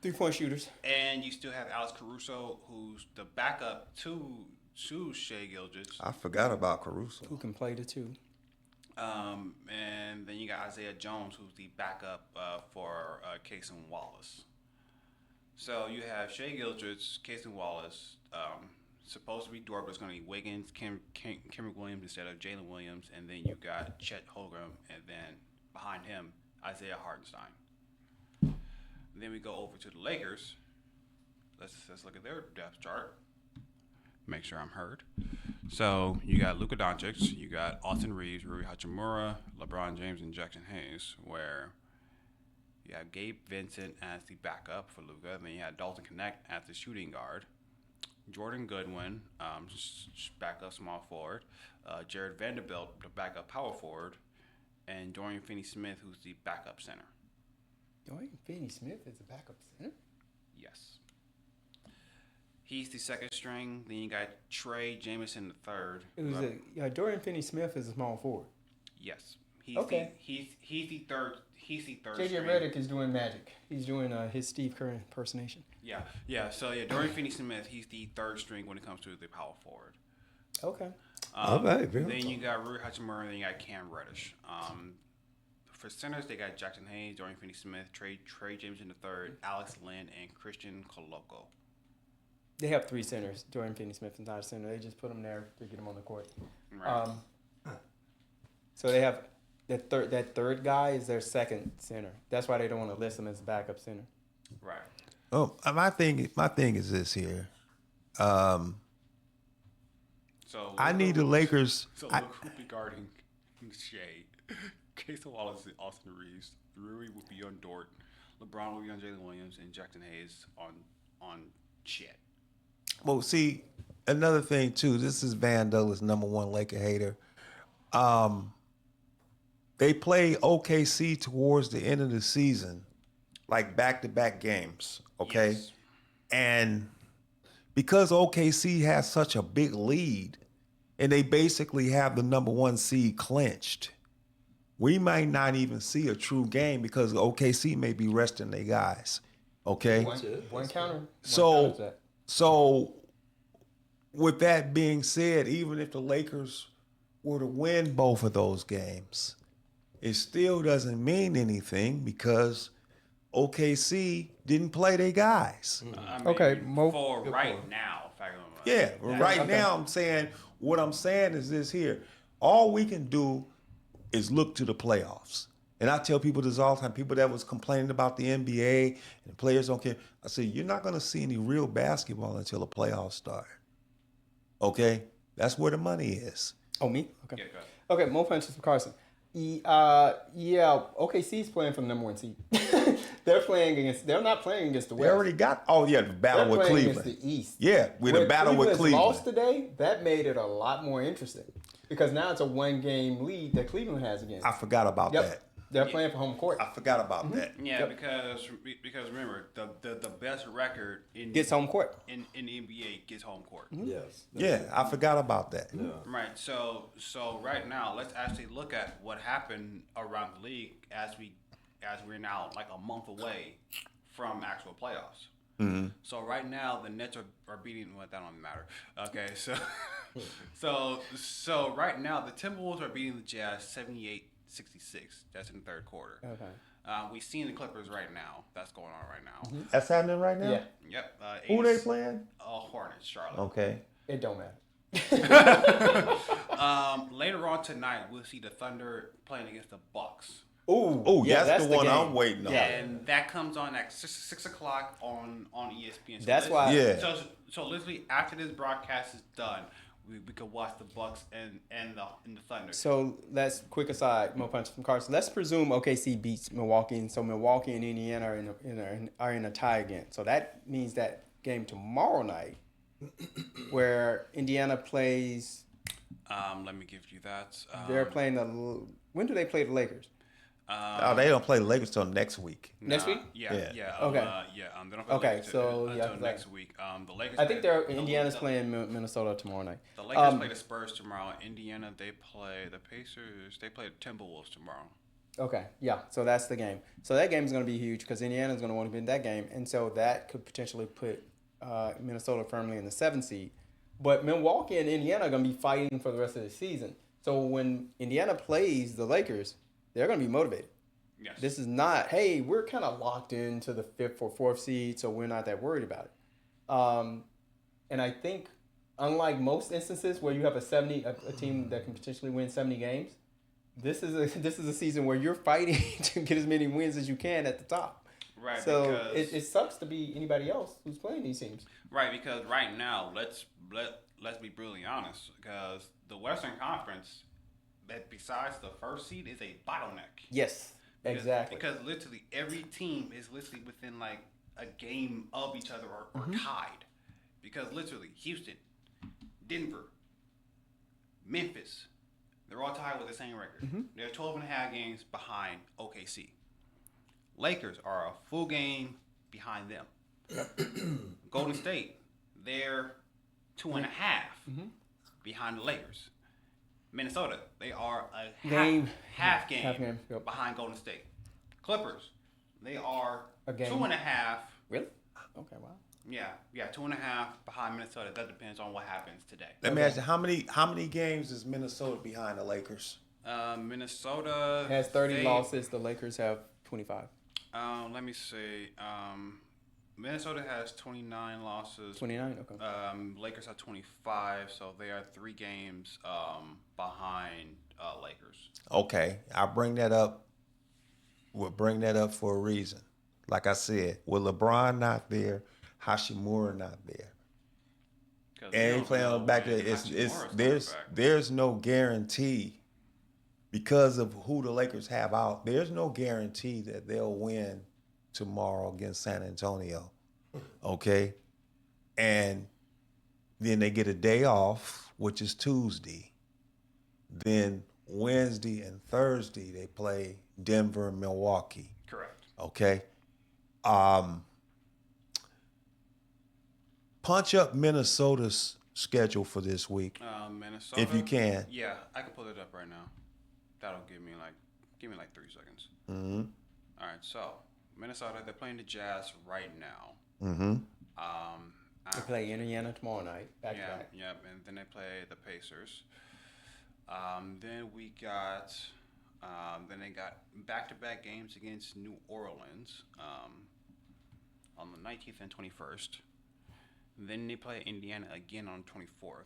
3-point shooters.
And you still have Alex Caruso, who's the backup to Shea Gilgeous.
I forgot about Caruso.
Who can play the 2.
And then you got Isaiah Jones, who's the backup for Cason Wallace. So you have Shea Gilgeous, Cason Wallace. Supposed to be Dort, but it's going to be Wiggins, Kenrich Williams instead of Jalen Williams. And then you got Chet Holmgren, and then behind him, Isaiah Hartenstein. Then we go over to the Lakers. Let's look at their depth chart. Make sure I'm heard. So you got Luka Doncic, you got Austin Reeves, Rui Hachimura, LeBron James, and Jackson Hayes, where you have Gabe Vincent as the backup for Luka. Then you had Dalton Connect as the shooting guard. Jordan Goodwin, backup small forward. Jared Vanderbilt, the backup power forward. And Dorian Finney-Smith, who's the backup center.
Dorian Finney-Smith is a backup center?
Yes. He's the second string. Then you got Trey Jameson the third.
It was Dorian Finney-Smith is a small forward.
Yes. He's
Okay.
He's the third. He's the third.
JJ
string.
Redick is doing magic. He's doing his Steve Kerr impersonation.
Yeah. So Dorian Finney-Smith. He's the third string when it comes to the power forward.
Okay.
Okay, very
Then
cool.
you got Rui Hachimura, and then you got Cam Reddish. For centers, they got Jackson Hayes, Dorian Finney-Smith, Trey Jameson III, Alex Lynn, and Christian Coloco.
They have 3 centers. Dorian Finney-Smith is not a center. They just put him there to get him on the court.
Right.
So they have that third guy is their second center. That's why they don't want to list him as backup center.
Right.
Oh, my thing is this here.
So
I need the Lakers.
So
I-
look who'll be guarding Shea. Casey Wallace and Austin Reeves. Rui will be on Dort. LeBron will be on Jalen Williams, and Jackson Hayes on Chet.
Well, see, another thing too. This is Van Douglas, #1 Laker hater. They play OKC towards the end of the season, like back-to-back games. Okay,
Yes.
and because OKC has such a big lead, and they basically have the #1 seed clinched, we might not even see a true game because OKC may be resting their guys. Okay.
One counter.
So, with that being said, even if the Lakers were to win both of those games, it still doesn't mean anything because OKC didn't play their guys.
I mean,
Okay,
for right now. If I remember.
Yeah, right now I'm saying, what I'm saying is this here. All we can do is look to the playoffs. And I tell people this all the time, people that was complaining about the NBA and players don't care. I say, you're not going to see any real basketball until the playoffs start. Okay? That's where the money is.
Oh, me? Okay.
Yeah, go ahead.
Okay, more punches for Carson. OKC's playing for the #1 seed. They're not playing against the
They
West.
already got, the battle
They're
with
playing
Cleveland.
against the East.
Yeah, with the
When
battle with Cleveland.
lost today, that made it a lot more interesting because now it's a 1-game lead that Cleveland has against.
I forgot about that.
They're playing for home court.
I forgot about that.
Yeah, because remember the best record in
Gets home court.
in the NBA gets home court.
Yes.
Yeah, I forgot about that.
Right. So right now, let's actually look at what happened around the league as we're now like a month away from actual playoffs. So right now, the Nets are beating. Well, that don't matter. Okay, so right now, the Timberwolves are beating the Jazz 78-66. That's in the third quarter.
Okay.
We've seen the Clippers right now. That's going on right now.
That's happening right now?
Yeah,
Yep.
Who they playing?
Hornets, Charlotte.
Okay.
it don't matter.
Later on tonight, we'll see the Thunder playing against the Bucks.
Oh,
yeah,
that's the one
game.
I'm waiting on.
And that comes on at 6 o'clock on ESPN. So
That's why-
Yeah.
So literally after this broadcast is done, we could watch the Bucks and the Thunder.
So let's quick aside, more punches from Carson. Let's presume OKC beats Milwaukee, and so Milwaukee and Indiana are in a tie again. So that means that game tomorrow night, where Indiana plays,
Let me give you that.
they're playing when do they play the Lakers?
They don't play the Lakers till next week.
Next week?
Yeah.
Yeah.
Yeah.
Okay.
They don't play
Okay,
Lakers
so,
until
yeah,
next week. The Lakers.
I think
play-
Indiana's
the-
playing Minnesota tomorrow night.
The Lakers play the Spurs tomorrow. Indiana, they play the Pacers. They play the Timberwolves tomorrow.
Okay, yeah, so that's the game. So that game is going to be huge because Indiana's going to want to win that game, and so that could potentially put Minnesota firmly in the 7th seed. But Milwaukee and Indiana are going to be fighting for the rest of the season. So when Indiana plays the Lakers, they're going to be motivated.
Yes.
This is not, hey, we're kind of locked into the 5th or 4th seed, so we're not that worried about it. And I think, unlike most instances where you have a team that can potentially win 70 games, this is a season where you're fighting to get as many wins as you can at the top.
Right.
So
because,
it sucks to be anybody else who's playing these teams.
right, because right now, let's be brutally honest, because the Western Conference, that besides the first seed, is a bottleneck.
Yes, exactly.
Because literally every team is literally within like a game of each other or tied. Because literally Houston, Denver, Memphis, they're all tied with the same record. They're 12.5 games behind OKC. Lakers are a full game behind them. Golden State, they're 2.5 behind the Lakers. Minnesota, they are a half game
yep.
behind Golden State. Clippers, they are
A game.
2.5.
Really? Okay, wow.
Yeah, 2.5 behind Minnesota. That depends on what happens today.
Let me ask you, how many games is Minnesota behind the Lakers?
Minnesota
Has 30
they-
losses. The Lakers have 25.
Let me see. Minnesota has 29 losses.
29? Okay.
Lakers have 25, so they are 3 games behind Lakers.
Okay, I bring that up. We'll bring that up for a reason. Like I said, with LeBron not there, Hashimura not there,
'Cause
and
we
he playing
don't
on back
know
there.
when
It's
Hachimura's coming back.
there's no guarantee because of who the Lakers have out. There's no guarantee that they'll win tomorrow against San Antonio. Okay, and then they get a day off, which is Tuesday. Then Wednesday and Thursday they play Denver and Milwaukee.
Correct.
Okay. Punch up Minnesota's schedule for this week.
Minnesota.
If you can.
Yeah, I can pull it up right now. That'll give me like 3 seconds.
Mm-hmm.
All right, so Minnesota, they're playing the Jazz right now.
Mm-hmm.
They play Indiana tomorrow night. Back to
Yeah,
back.
yep, and then they play the Pacers. Then we got, then they got back-to-back games against New Orleans on the 19th and 21st. Then they play Indiana again on the 24th.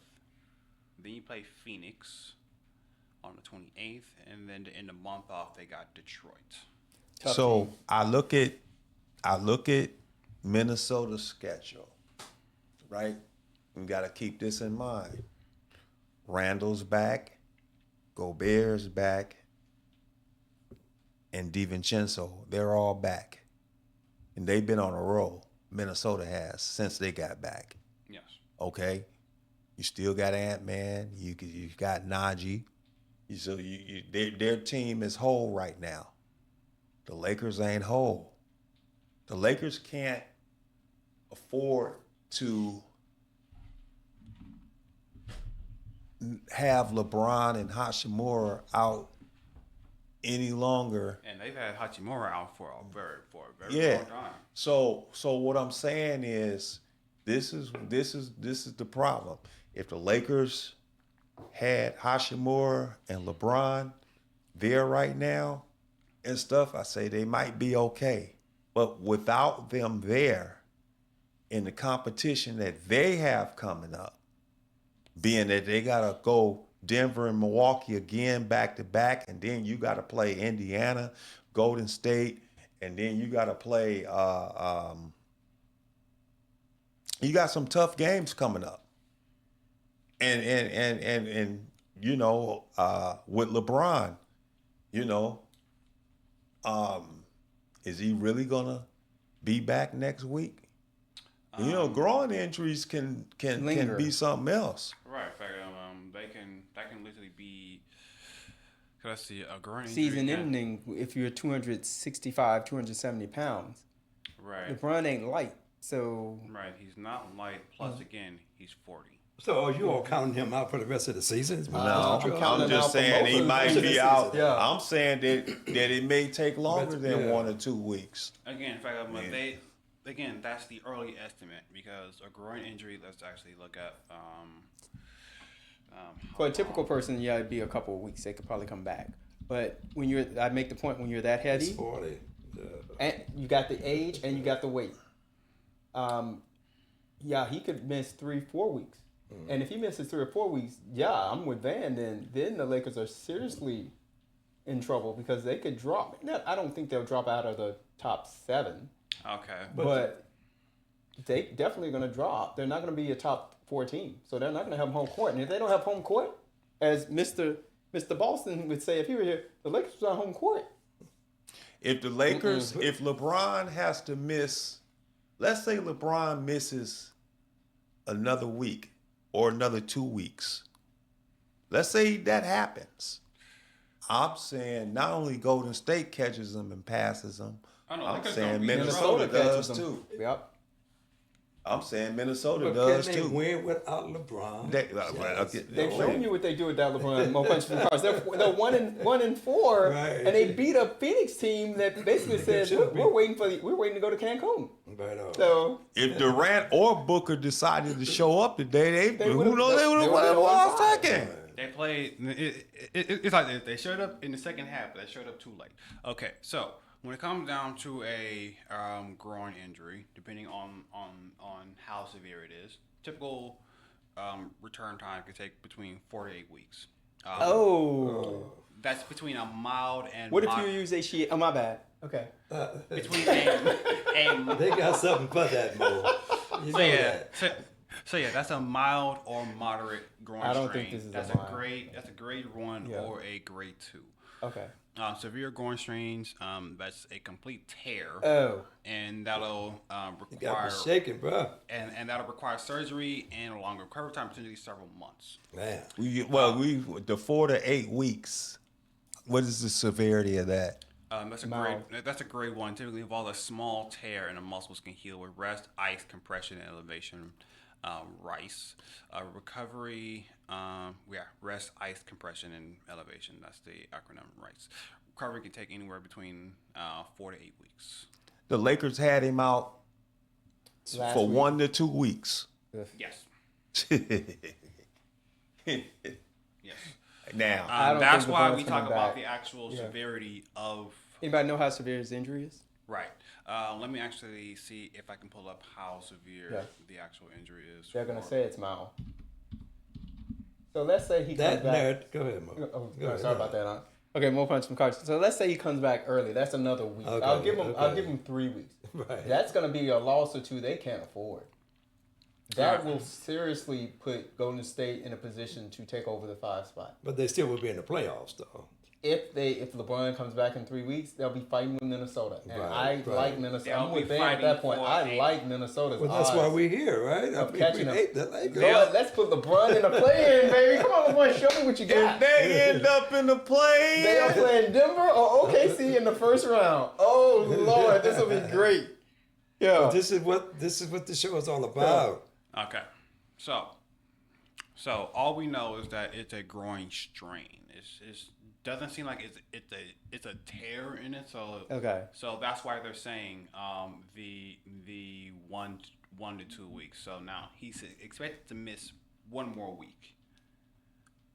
Then you play Phoenix on the 28th, and then to end the month off, they got Detroit.
Tough
So
team.
I look at Minnesota's schedule, right? We got to keep this in mind. Randall's back, Gobert's back, and DiVincenzo, they're all back. And they've been on a roll, Minnesota has, since they got back.
Yes.
Okay? You still got Ant-Man. You got Najee. Their team is whole right now. The Lakers ain't whole. The Lakers can't afford to have LeBron and Hachimura out any longer.
And they've had Hachimura out for a very
Yeah.
long time.
So what I'm saying is this is the problem. If the Lakers had Hachimura and LeBron there right now and stuff, I say they might be okay. But without them there in the competition that they have coming up, being that they gotta go Denver and Milwaukee again back to back, and then you gotta play Indiana, Golden State, and then you gotta play you got some tough games coming up. And you know, with LeBron, you know, is he really gonna be back next week? You know, groin injuries can
Linger.
be something else.
Right. In fact, that can literally be. Could I see a groin injury
Season
can-
ending if you're 265, 270 pounds.
Right.
LeBron ain't light. So
Right. He's not light. Plus, again, he's 40.
So are you all counting him out for the rest of the season?
No,
I'm counting
I'm
him
just
out for
saying
most
he
of the
might
rest of
be
the
out.
season. Yeah.
I'm saying that it may take longer than
Yeah.
1 or 2 weeks.
Again, in fact, that's the early estimate because a groin injury. Let's actually look at.
for a typical person, yeah, it'd be a couple of weeks. They could probably come back. But I make the point when you're that heavy,
40.
and you got the age and you got the weight. Yeah, he could miss 3-4 weeks. And if he misses 3 or 4 weeks, yeah, I'm with Van. Then the Lakers are seriously in trouble because they could drop. I don't think they'll drop out of the top 7,
Okay.
but they definitely going to drop. They're not going to be a top 4 team, so they're not going to have home court. And if they don't have home court, as Mr. Boston would say if he were here, the Lakers are on home court.
If the Lakers, if LeBron has to miss, let's say LeBron misses another week or another 2 weeks. Let's say that happens. I'm saying not only Golden State catches them and passes them,
I know,
I'm
Lakers
saying
don't beat
Minnesota does
catches them.
too.
Yep.
I'm saying Minnesota
But
does
can they
too.
win without LeBron?
They've shown you what they do with that LeBron. More punches from cars. They're 1-4,
Right.
and they beat a Phoenix team that basically said we're waiting to go to Cancun.
Right on.
So
If Durant or Booker decided to show up today,
They
who
would've-
knows they would
they
have
would've
won
won
one
five.
second.
They played. It's like they showed up in the second half, but they showed up too late. Okay, so when it comes down to a groin injury, depending on how severe it is, typical return time could take between 4 to 8 weeks. That's between a mild and
what if you use HGH? Oh, my bad. Okay.
between a
They got something for that, Mo. You know that.
So yeah, that's a mild or moderate groin
I don't
strain.
think this is
that's
a mild.
That's a grade 1
Yeah.
or a grade 2.
Okay.
Severe groin strains, that's a complete tear,
Oh.
and that'll
You got
require
me shaking, bro.
and that'll require surgery and a longer recovery time, potentially several months.
Man.
The 4 to 8 weeks. What is the severity of that?
That's a grade 1. Typically involves a small tear, and the muscles can heal with rest, ice, compression, and elevation. RICE recovery. Rest, ice, compression, and elevation. That's the acronym RICE. Recovery can take anywhere between 4 to 8 weeks.
The Lakers had him out
Last
for
week.
1 to 2 weeks.
Yes. Yes.
Now,
I don't
That's
think
why
LeBron's
we
coming
talk about
back.
the actual severity of.
Anybody know how severe his injury is?
Right. Let me actually see if I can pull up how severe the actual injury is.
They're gonna
for-
say it's mild. So let's say he comes
That
back.
nerd. Go ahead, Mo.
Oh,
Go ahead.
sorry about that, huh? Okay, more punch from cards. So let's say he comes back early. That's another week.
Okay,
I'll give
okay.
him 3 weeks.
Right.
That's gonna be a loss or two they can't afford. That will seriously put Golden State in a position to take over the 5 spot.
But they still will be in the playoffs, though.
If LeBron comes back in 3 weeks, they'll be fighting with Minnesota. And
Right,
I
right.
like Minnesota.
They'll
I'm with
be
Van at that
fighting
point.
for
I
a-
like Minnesota's
Well, that's why
odds
we're here, right? I
of
mean,
catching
we
them.
hate the Lakers.
Lord, let's put LeBron in a play-in, baby. Come on, LeBron, show me what you got.
they end up in the play.
They are playing Denver or OKC in the first round. Oh Lord, this will be great. Yeah.
This is what the show is all about.
Okay. So all we know is that it's a groin strain. It's doesn't seem like it's a tear in it. So
Okay.
So that's why they're saying the 1 to 2 weeks. So now he's expected to miss 1 more week.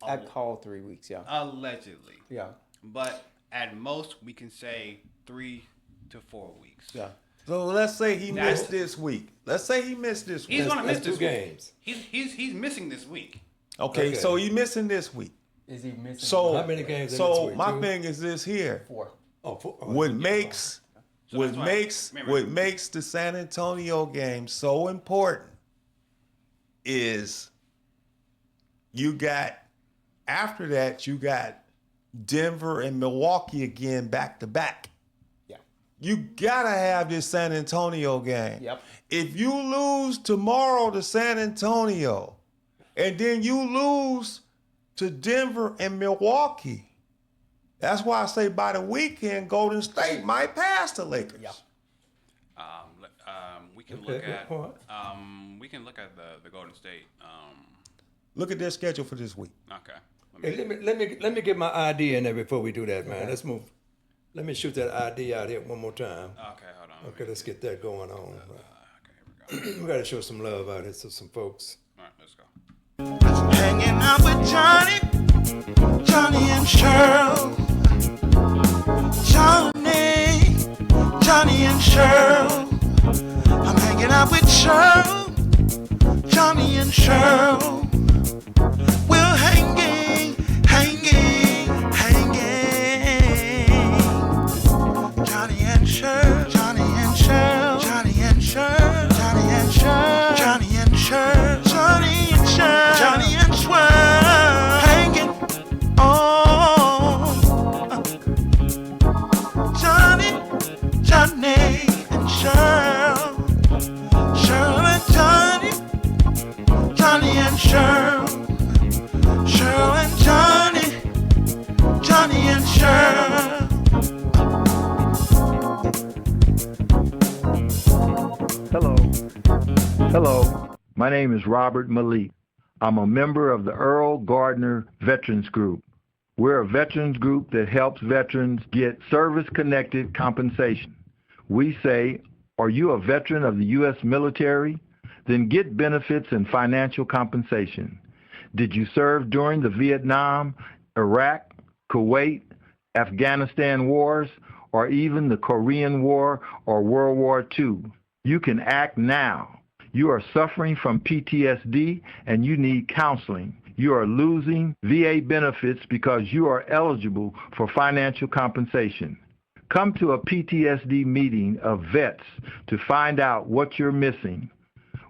I called 3 weeks. Yeah.
Allegedly.
Yeah.
But at most we can say 3 to 4 weeks.
Yeah.
So let's say he
That's-
missed this week. He's
gonna miss
That's 2
this
games.
week. He's missing this week.
Okay,
Okay.
so he missing this week.
Is he missing?
So
How many games in this
So
week,
my
2?
thing is this here.
4.
What makes
So
what
that's why-
makes
remember-
what makes the San Antonio game so important is you got after that you got Denver and Milwaukee again back to back.
Yeah.
You gotta have this San Antonio game.
Yep.
If you lose tomorrow to San Antonio, and then you lose to Denver and Milwaukee, that's why I say by the weekend, Golden State might pass the Lakers.
Yeah.
We can
Okay,
look
good
at
point.
the Golden State.
Look at their schedule for this week.
Okay.
Hey, let me get my ID in there before we do that, man. Let's move. Let me shoot that ID out here one more time.
Okay, hold on.
Okay, let's get that going on.
Okay, here we go.
We got to show some love out here to some folks.
All right, let's go.
Hanging out with Johnny and Cheryl. Johnny and Cheryl. I'm hanging out with Cheryl, Johnny and Cheryl. We're hanging. Johnny and Cheryl, Johnny and Cheryl, Johnny and Cheryl, Johnny and Cheryl, Johnny and Cheryl, Johnny and Cheryl, Johnny and Cheryl, hanging on. Johnny and Cheryl, Cheryl and Johnny and Cheryl.
Hello, my name is Robert Malik. I'm a member of the Earl Gardner Veterans Group. We're a veterans group that helps veterans get service-connected compensation. We say, are you a veteran of the U.S. military? Then get benefits and financial compensation. Did you serve during the Vietnam, Iraq, Kuwait, Afghanistan wars, or even the Korean War or World War II? You can act now. You are suffering from PTSD and you need counseling. You are losing VA benefits because you are eligible for financial compensation. Come to a PTSD meeting of vets to find out what you're missing.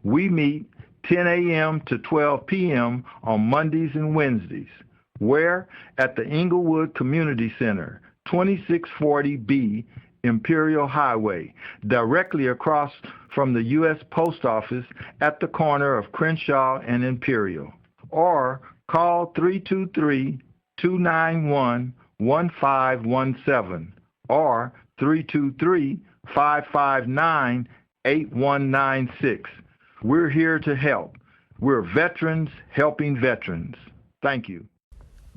We meet 10 a.m. to 12 p.m. on Mondays and Wednesdays. Where? At the Inglewood Community Center, 2640B Imperial Highway, directly across from the U.S. Post Office at the corner of Crenshaw and Imperial. Or call 323-291-1517 or 323-559-8196. We're here to help. We're veterans helping veterans. Thank you.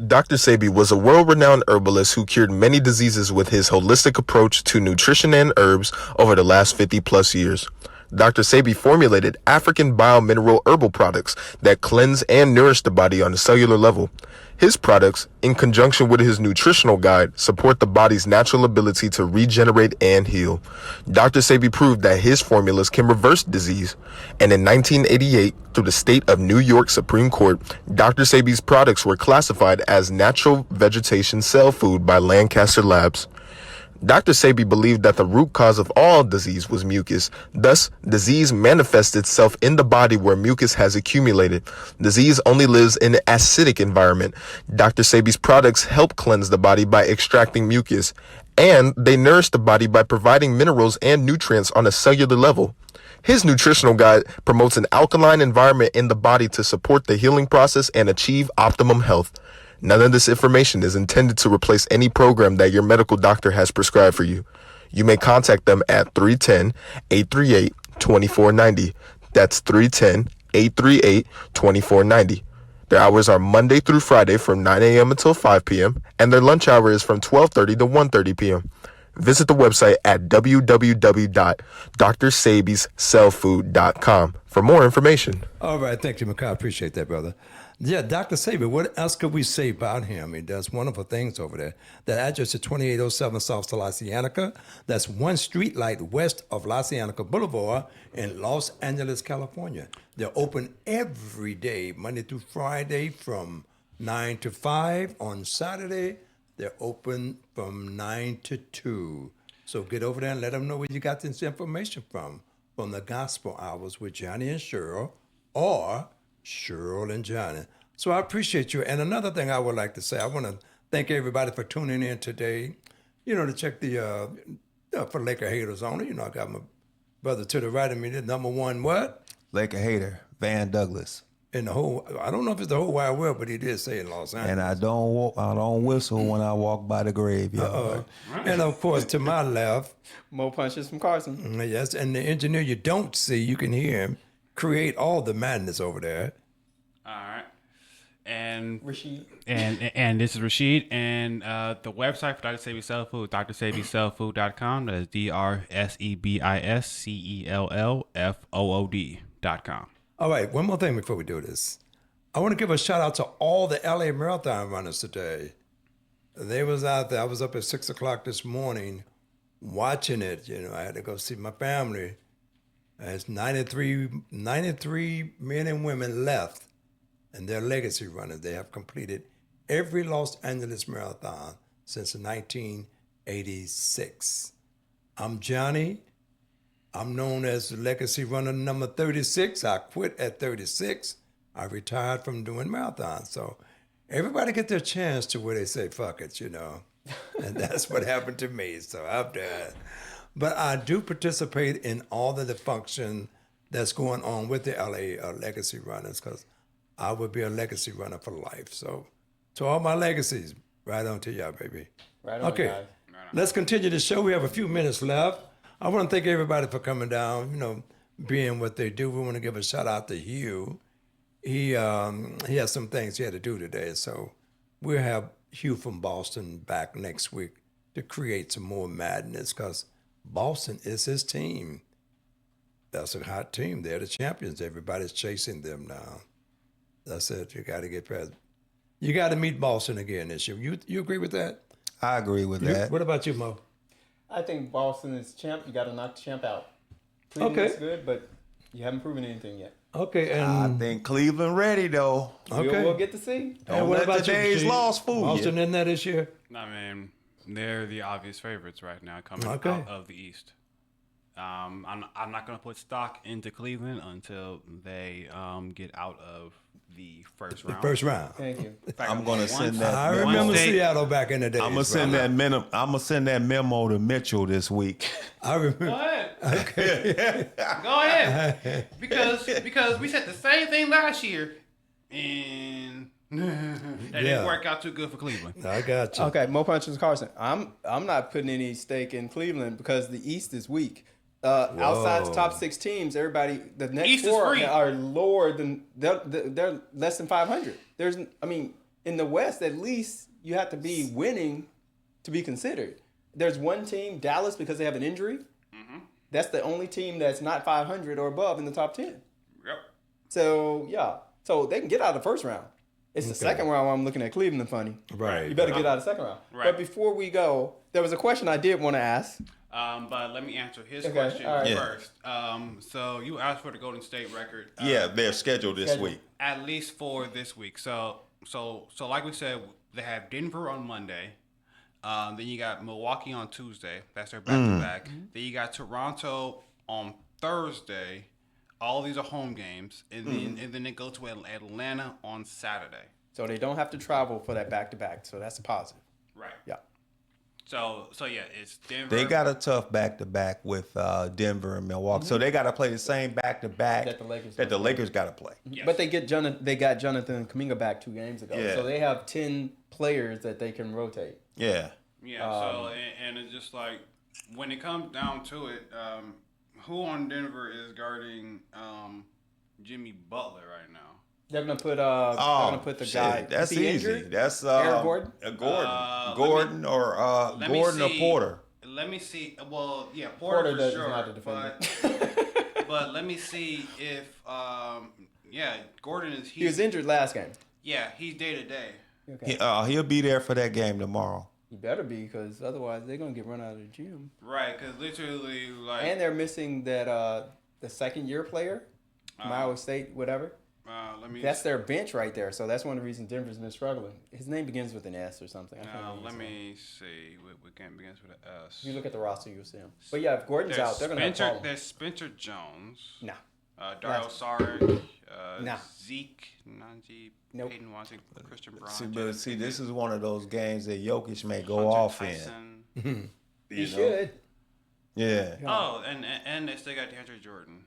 Dr. Sebi was a world-renowned herbalist who cured many diseases with his holistic approach to nutrition and herbs over the last 50-plus years. Dr. Sebi formulated African biomineral herbal products that cleanse and nourish the body on a cellular level. His products, in conjunction with his nutritional guide, support the body's natural ability to regenerate and heal. Dr. Sebi proved that his formulas can reverse disease. And in 1988, through the state of New York Supreme Court, Dr. Sebi's products were classified as natural vegetation cell food by Lancaster Labs. Dr. Sebi believed that the root cause of all disease was mucus. Thus, disease manifests itself in the body where mucus has accumulated. Disease only lives in an acidic environment. Dr. Sebi's products help cleanse the body by extracting mucus, and they nourish the body by providing minerals and nutrients on a cellular level. His nutritional guide promotes an alkaline environment in the body to support the healing process and achieve optimum health. None of this information is intended to replace any program that your medical doctor has prescribed for you. You may contact them at 310-838-2490. That's 310-838-2490. Their hours are Monday through Friday from 9 a.m. until 5 p.m., and their lunch hour is from 12:30 to 1:30 p.m. Visit the website at www.drsabyscellfood.com for more information.
All right, thank you, Makai. I appreciate that, brother. Yeah, Dr. Sebi, what else could we say about him? He does wonderful things over there. That address is 2807 South La Cienega. That's one street light west of La Cienega Boulevard in Los Angeles, California. They're open every day, Monday through Friday from 9 to 5. On Saturday, they're open from 9 to 2. So get over there and let them know where you got this information from the Gospel Hours with Johnny and Cheryl, or Cheryl and Johnny. So I appreciate you. And another thing I would like to say, I want to thank everybody for tuning in today, to check the, for Laker haters only. I got my brother to the right of me, the number one what?
Laker hater, Van Douglas.
In the whole, I don't know if it's the whole wide world, but he did say in Los Angeles.
And I don't whistle when I walk by the graveyard.
And of course, to my left,
Mo Punches from Carson.
Yes, and the engineer you don't see, you can hear him create all the madness over there.
All right. And
Rashid.
And this is Rashid. And the website for Dr. Sebi Cell Food, drsebicellfood.com. That is DRSEBISCELLFOOD.com.
All right, one more thing before we do this. I want to give a shout out to all the LA Marathon runners today. They was out there. I was up at 6 o'clock this morning watching it. I had to go see my family. There's 93 men and women left, and they're legacy runners. They have completed every Los Angeles Marathon since 1986. I'm Johnny. I'm known as the legacy runner number 36. I quit at 36. I retired from doing marathons. So everybody get their chance to where they say, fuck it, And that's what happened to me. So I'm done. But I do participate in all of the function that's going on with the LA legacy runners, because I would be a legacy runner for life. So to all my legacies, right on to y'all, baby.
Right on,
okay,
guys.
Let's continue the show. We have a few minutes left. I want to thank everybody for coming down. being what they do. We want to give a shout out to Hugh. He has some things he had to do today, so we'll have Hugh from Boston back next week to create some more madness because Boston is his team. That's a hot team. They're the champions. Everybody's chasing them now. That's it. You got to get past. You got to meet Boston again this year. You agree with that?
I agree with that.
What about you, Mo?
I think Boston is champ. You got to knock the champ out. Cleveland is good, but you haven't proven anything yet.
Okay, and
I think Cleveland ready though.
okay.
We'll get to see.
Don't let today's loss fool
Boston
you.
in there this year?
I mean, they're the obvious favorites right now coming
Okay.
out of the East. I'm not going to put stock into Cleveland until they get out of the first round.
First round.
Thank you.
In fact,
I'm gonna send that.
I
memo.
remember
state-
Seattle back in the day.
I'm gonna send that memo. I'm gonna send that memo to Mitchell this week.
I remember.
Go ahead. Go ahead. Because we said the same thing last year, and that didn't work out too good for Cleveland.
I got you.
Okay, Mo Punches Carson. I'm not putting any stake in Cleveland because the East is weak. Outside the top 6 teams, everybody the next
East is
4
free.
are lower than they're less than 500. In the West at least you have to be winning to be considered. There's one team, Dallas, because they have an injury. That's the only team that's not 500 or above in the top 10.
Yep.
So they can get out of the first round. It's the second round where I'm looking at Cleveland funny.
Right.
You better get out of the second round.
Right.
But before we go, there was a question I did want to ask.
But let me answer his
Okay,
question
all right.
first. So you asked for the Golden State record.
Yeah, they're scheduled this week.
At least for this week. So like we said, they have Denver on Monday. Then you got Milwaukee on Tuesday. That's their back-to-back. Then you got Toronto on Thursday. All these are home games. And then they go to Atlanta on Saturday.
So they don't have to travel for that back-to-back. So that's a positive.
Right.
Yeah.
So yeah, it's Denver.
They got a tough back-to-back with Denver and Milwaukee, so they got to play the same back-to-back
That the Lakers
that the Lakers got to play.
Yes.
But they got Jonathan Kuminga back 2 games ago.
Yeah.
So they have 10 players that they can rotate.
Yeah.
Yeah. And it's just like when it comes down to it, who on Denver is guarding Jimmy Butler right now?
They're gonna put the guy.
That's
is he
easy.
injured?
That's
Eric Gordon?
Gordon or Porter.
Let me see. Well, yeah, Porter for
does
sure.
not a defender.
But let me see if Gordon is.
He was injured last game.
Yeah, he's day to day.
Okay.
He'll be there for that game tomorrow.
He better be because otherwise they're gonna get run out of the gym.
Right, because literally like.
And they're missing that the second-year player, from Iowa State, whatever. That's their bench right there. So that's one of the reasons Denver's been struggling. His name begins with an S or something.
Let me see. What game begins with an S?
If you look at the roster, you'll see him. But yeah, if Gordon's out, they're gonna have a problem.
There's Spencer Jones.
No.
Dario Saric.
Nah.
Zeke, Nanji,
Nope.
Peyton Watson, Christian Brown.
This is one of those games that Jokic may go
Hunter
off
Tyson.
in.
He should.
Yeah.
Oh, and they still got DeAndre Jordan.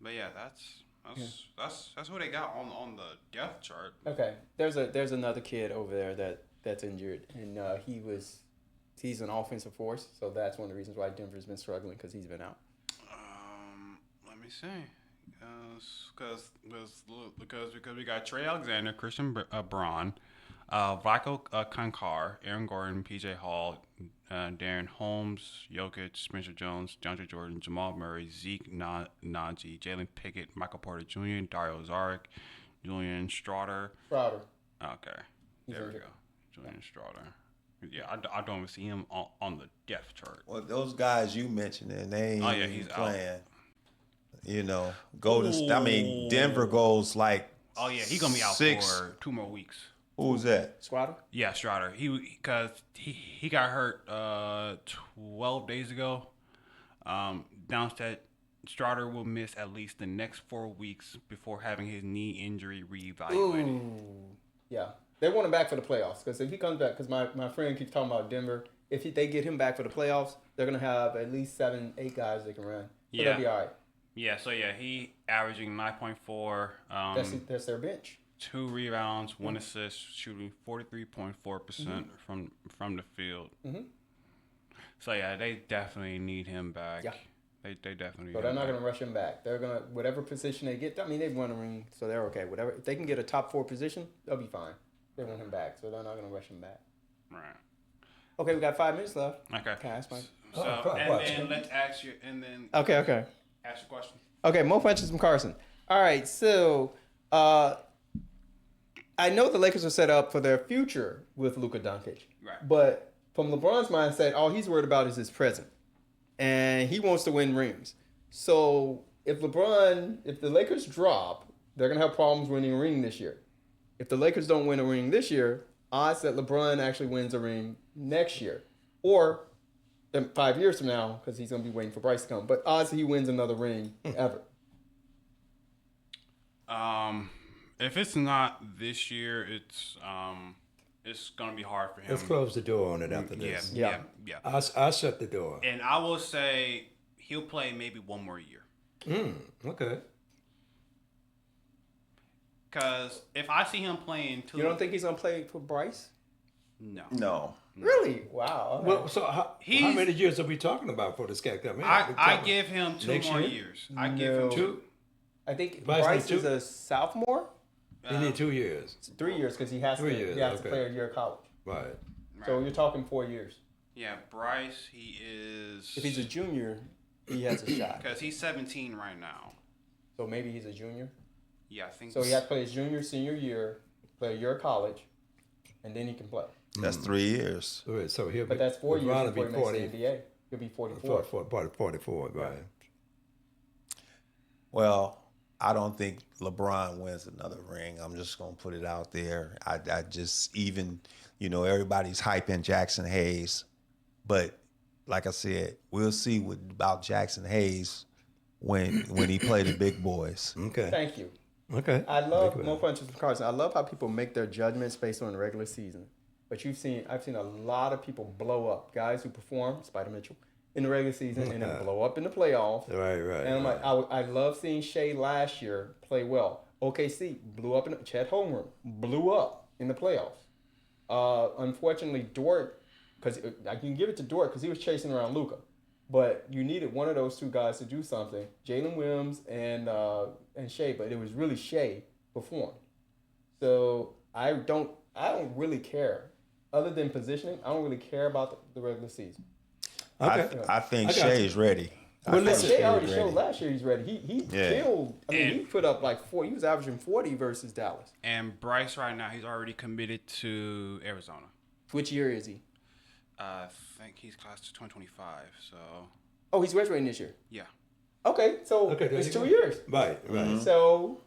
But yeah, that's who they got on the depth chart.
Okay. There's another kid over there that's injured, and he's an offensive force. So that's one of the reasons why Denver's been struggling because he's been out.
Let me see. Because we got Trey Alexander, Christian Braun, Vako Kankar, Aaron Gordon, PJ Hall, Darren Holmes, Jokic, Spencer Jones, DeAndre Jordan, Jamal Murray, Zeke Naji, Jalen Pickett, Michael Porter Jr., Dario Saric, Julian Strouder.
Strouder.
Okay.
He's
There we
injured.
go. Julian Strouder. Yeah, I don't even see him on the depth chart.
Well, those guys you mentioned, and they ain't
he's
playing.
out.
You know, Denver goes like.
Oh yeah, he's gonna be out
6.
for 2 more weeks.
Who's that?
Strouder?
Yeah, Strouder. He got hurt 12 days ago. Downstead, Strouder will miss at least the next 4 weeks before having his knee injury reevaluated.
Ooh. Yeah. They want him back for the playoffs because if he comes back, because my friend keeps talking about Denver, they get him back for the playoffs, they're going to have at least 7-8 guys they can run. So
Yeah.
they'll be all right.
Yeah, so yeah, he averaging 9.4.
That's their bench.
2 rebounds, 1 assist, shooting 43.4% from the field.
Mm-hmm.
So yeah, they definitely need him back.
Yeah.
They definitely.
So they're not going to rush him back. They're going to, whatever position they get, I mean, they've won a ring, so they're okay. Whatever, if they can get a top 4 position, they'll be fine. They want him back, so they're not going to rush him back.
Right.
Okay, we got 5 minutes left.
Okay.
Can I ask my...
So, then let's ask you, and then.
Okay.
Ask your question.
Okay, more punches from Carson. All right, so I know the Lakers are set up for their future with Luka Doncic.
Right.
But from LeBron's mindset, all he's worried about is his present. And he wants to win rings. So if the Lakers drop, they're going to have problems winning a ring this year. If the Lakers don't win a ring this year, odds that LeBron actually wins a ring next year. Or 5 years from now, because he's going to be waiting for Bryce to come. But odds that he wins another ring ever.
If it's not this year, it's gonna be hard for him.
Let's close the door on it after this.
Yeah.
I'll shut the door.
And I will say he'll play maybe one more year.
Okay.
Because if I see him playing,
You don't think he's going to play for Bryce?
No.
Really? Wow. Okay.
Well, so how many years are we talking about for this guy coming?
I give him 2
next
more
year?
years. I give him 2.
I think
Bryce
Bryce
needs
is a sophomore.
He need 2 years.
3 years because he has to. He has to play a year of college.
Right.
So you're talking 4 years.
Yeah, Bryce, he is.
If he's a junior, he has a shot.
Because he's 17 right now.
So maybe he's a junior.
Yeah, I think
so. He has to play his junior, senior year, play a year of college, and then he can play.
That's 3 years.
So he'll
But that's 4 years before he makes the NBA. He'll be 44.
44, right.
Well, I don't think LeBron wins another ring. I'm just going to put it out there. I just, even, everybody's hyping Jackson Hayes. But like I said, we'll see about Jackson Hayes when he play the big boys.
Okay.
Thank you.
Okay.
I love more punches from Carson. I love how people make their judgments based on the regular season. But I've seen a lot of people blow up. Guys who perform, Spider Mitchell, in the regular season and then blow up in the playoffs.
Right.
And I'm like, I love seeing Shea last year play well. OKC blew up Chet Holmgren blew up in the playoffs. Unfortunately, Dort, because I can give it to Dort because he was chasing around Luka, but you needed one of those 2 guys to do something. Jalen Williams and Shea, but it was really Shea performed. So I don't really care. Other than positioning, I don't really care about the regular season.
Okay. I think Shea's ready.
Well, listen, Shea already showed last year he's ready. He killed. I mean, he put up like 4. He was averaging 40 versus Dallas.
And Bryce right now, he's already committed to Arizona.
Which year is he?
I think he's class to 2025. So.
Oh, he's graduating this year.
Yeah.
Okay, so it's 2 years.
Right.
Mm-hmm. So.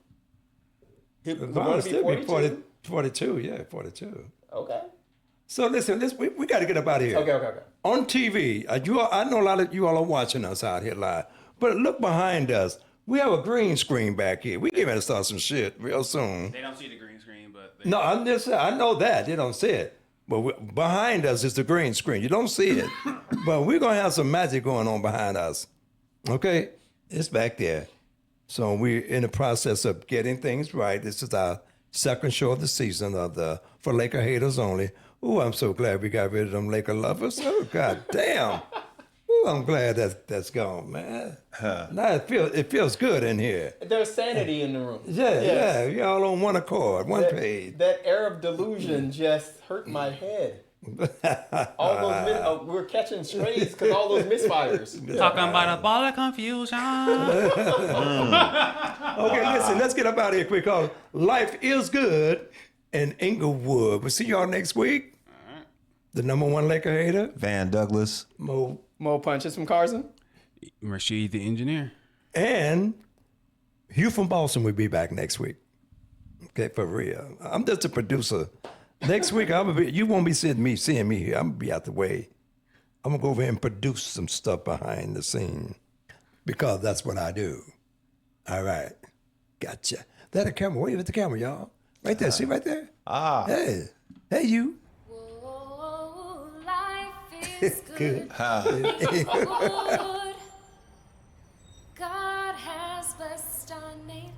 LeBron still be 42. Yeah, 42.
Okay.
So listen, we got to get up out of here.
Okay.
On TV, I know a lot of you all are watching us out here live, but look behind us. We have a green screen back here. We getting ready to start some shit real soon.
They don't see the green screen, but
no, I know that they don't see it. But behind us is the green screen. You don't see it, but we're gonna have some magic going on behind us. Okay, it's back there. So we're in the process of getting things right. This is our second show of the season for Laker haters only. Ooh, I'm so glad we got rid of them Laker lovers. Oh, God damn. Ooh, I'm glad that's gone, man. Now it feels good in here.
There's sanity in the room.
Yeah, we all on one accord, one page.
That air of delusion just hurt my head. All those we're catching strays because all those misfires.
Talking about a ball of confusion.
Okay, listen, let's get up out of here quick. Cause life is good in Inglewood. We'll see y'all next week.
All right.
The #1 Laker hater,
Van Douglas.
Mo punches from Carson.
Rashid the engineer.
And Hugh from Boston will be back next week. Okay, for real. I'm just a producer. Next week, you won't be seeing me here. I'm going to be out the way. I'm going to go over here and produce some stuff behind the scene because that's what I do. All right. Gotcha. That a camera. Wave at the camera, y'all. Right there. See right there? Hey, you.
Whoa, life is good. God has blessed our neighborhood.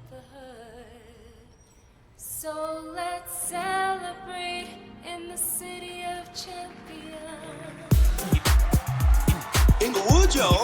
So let's celebrate in the city of champions.
Inglewood, y'all.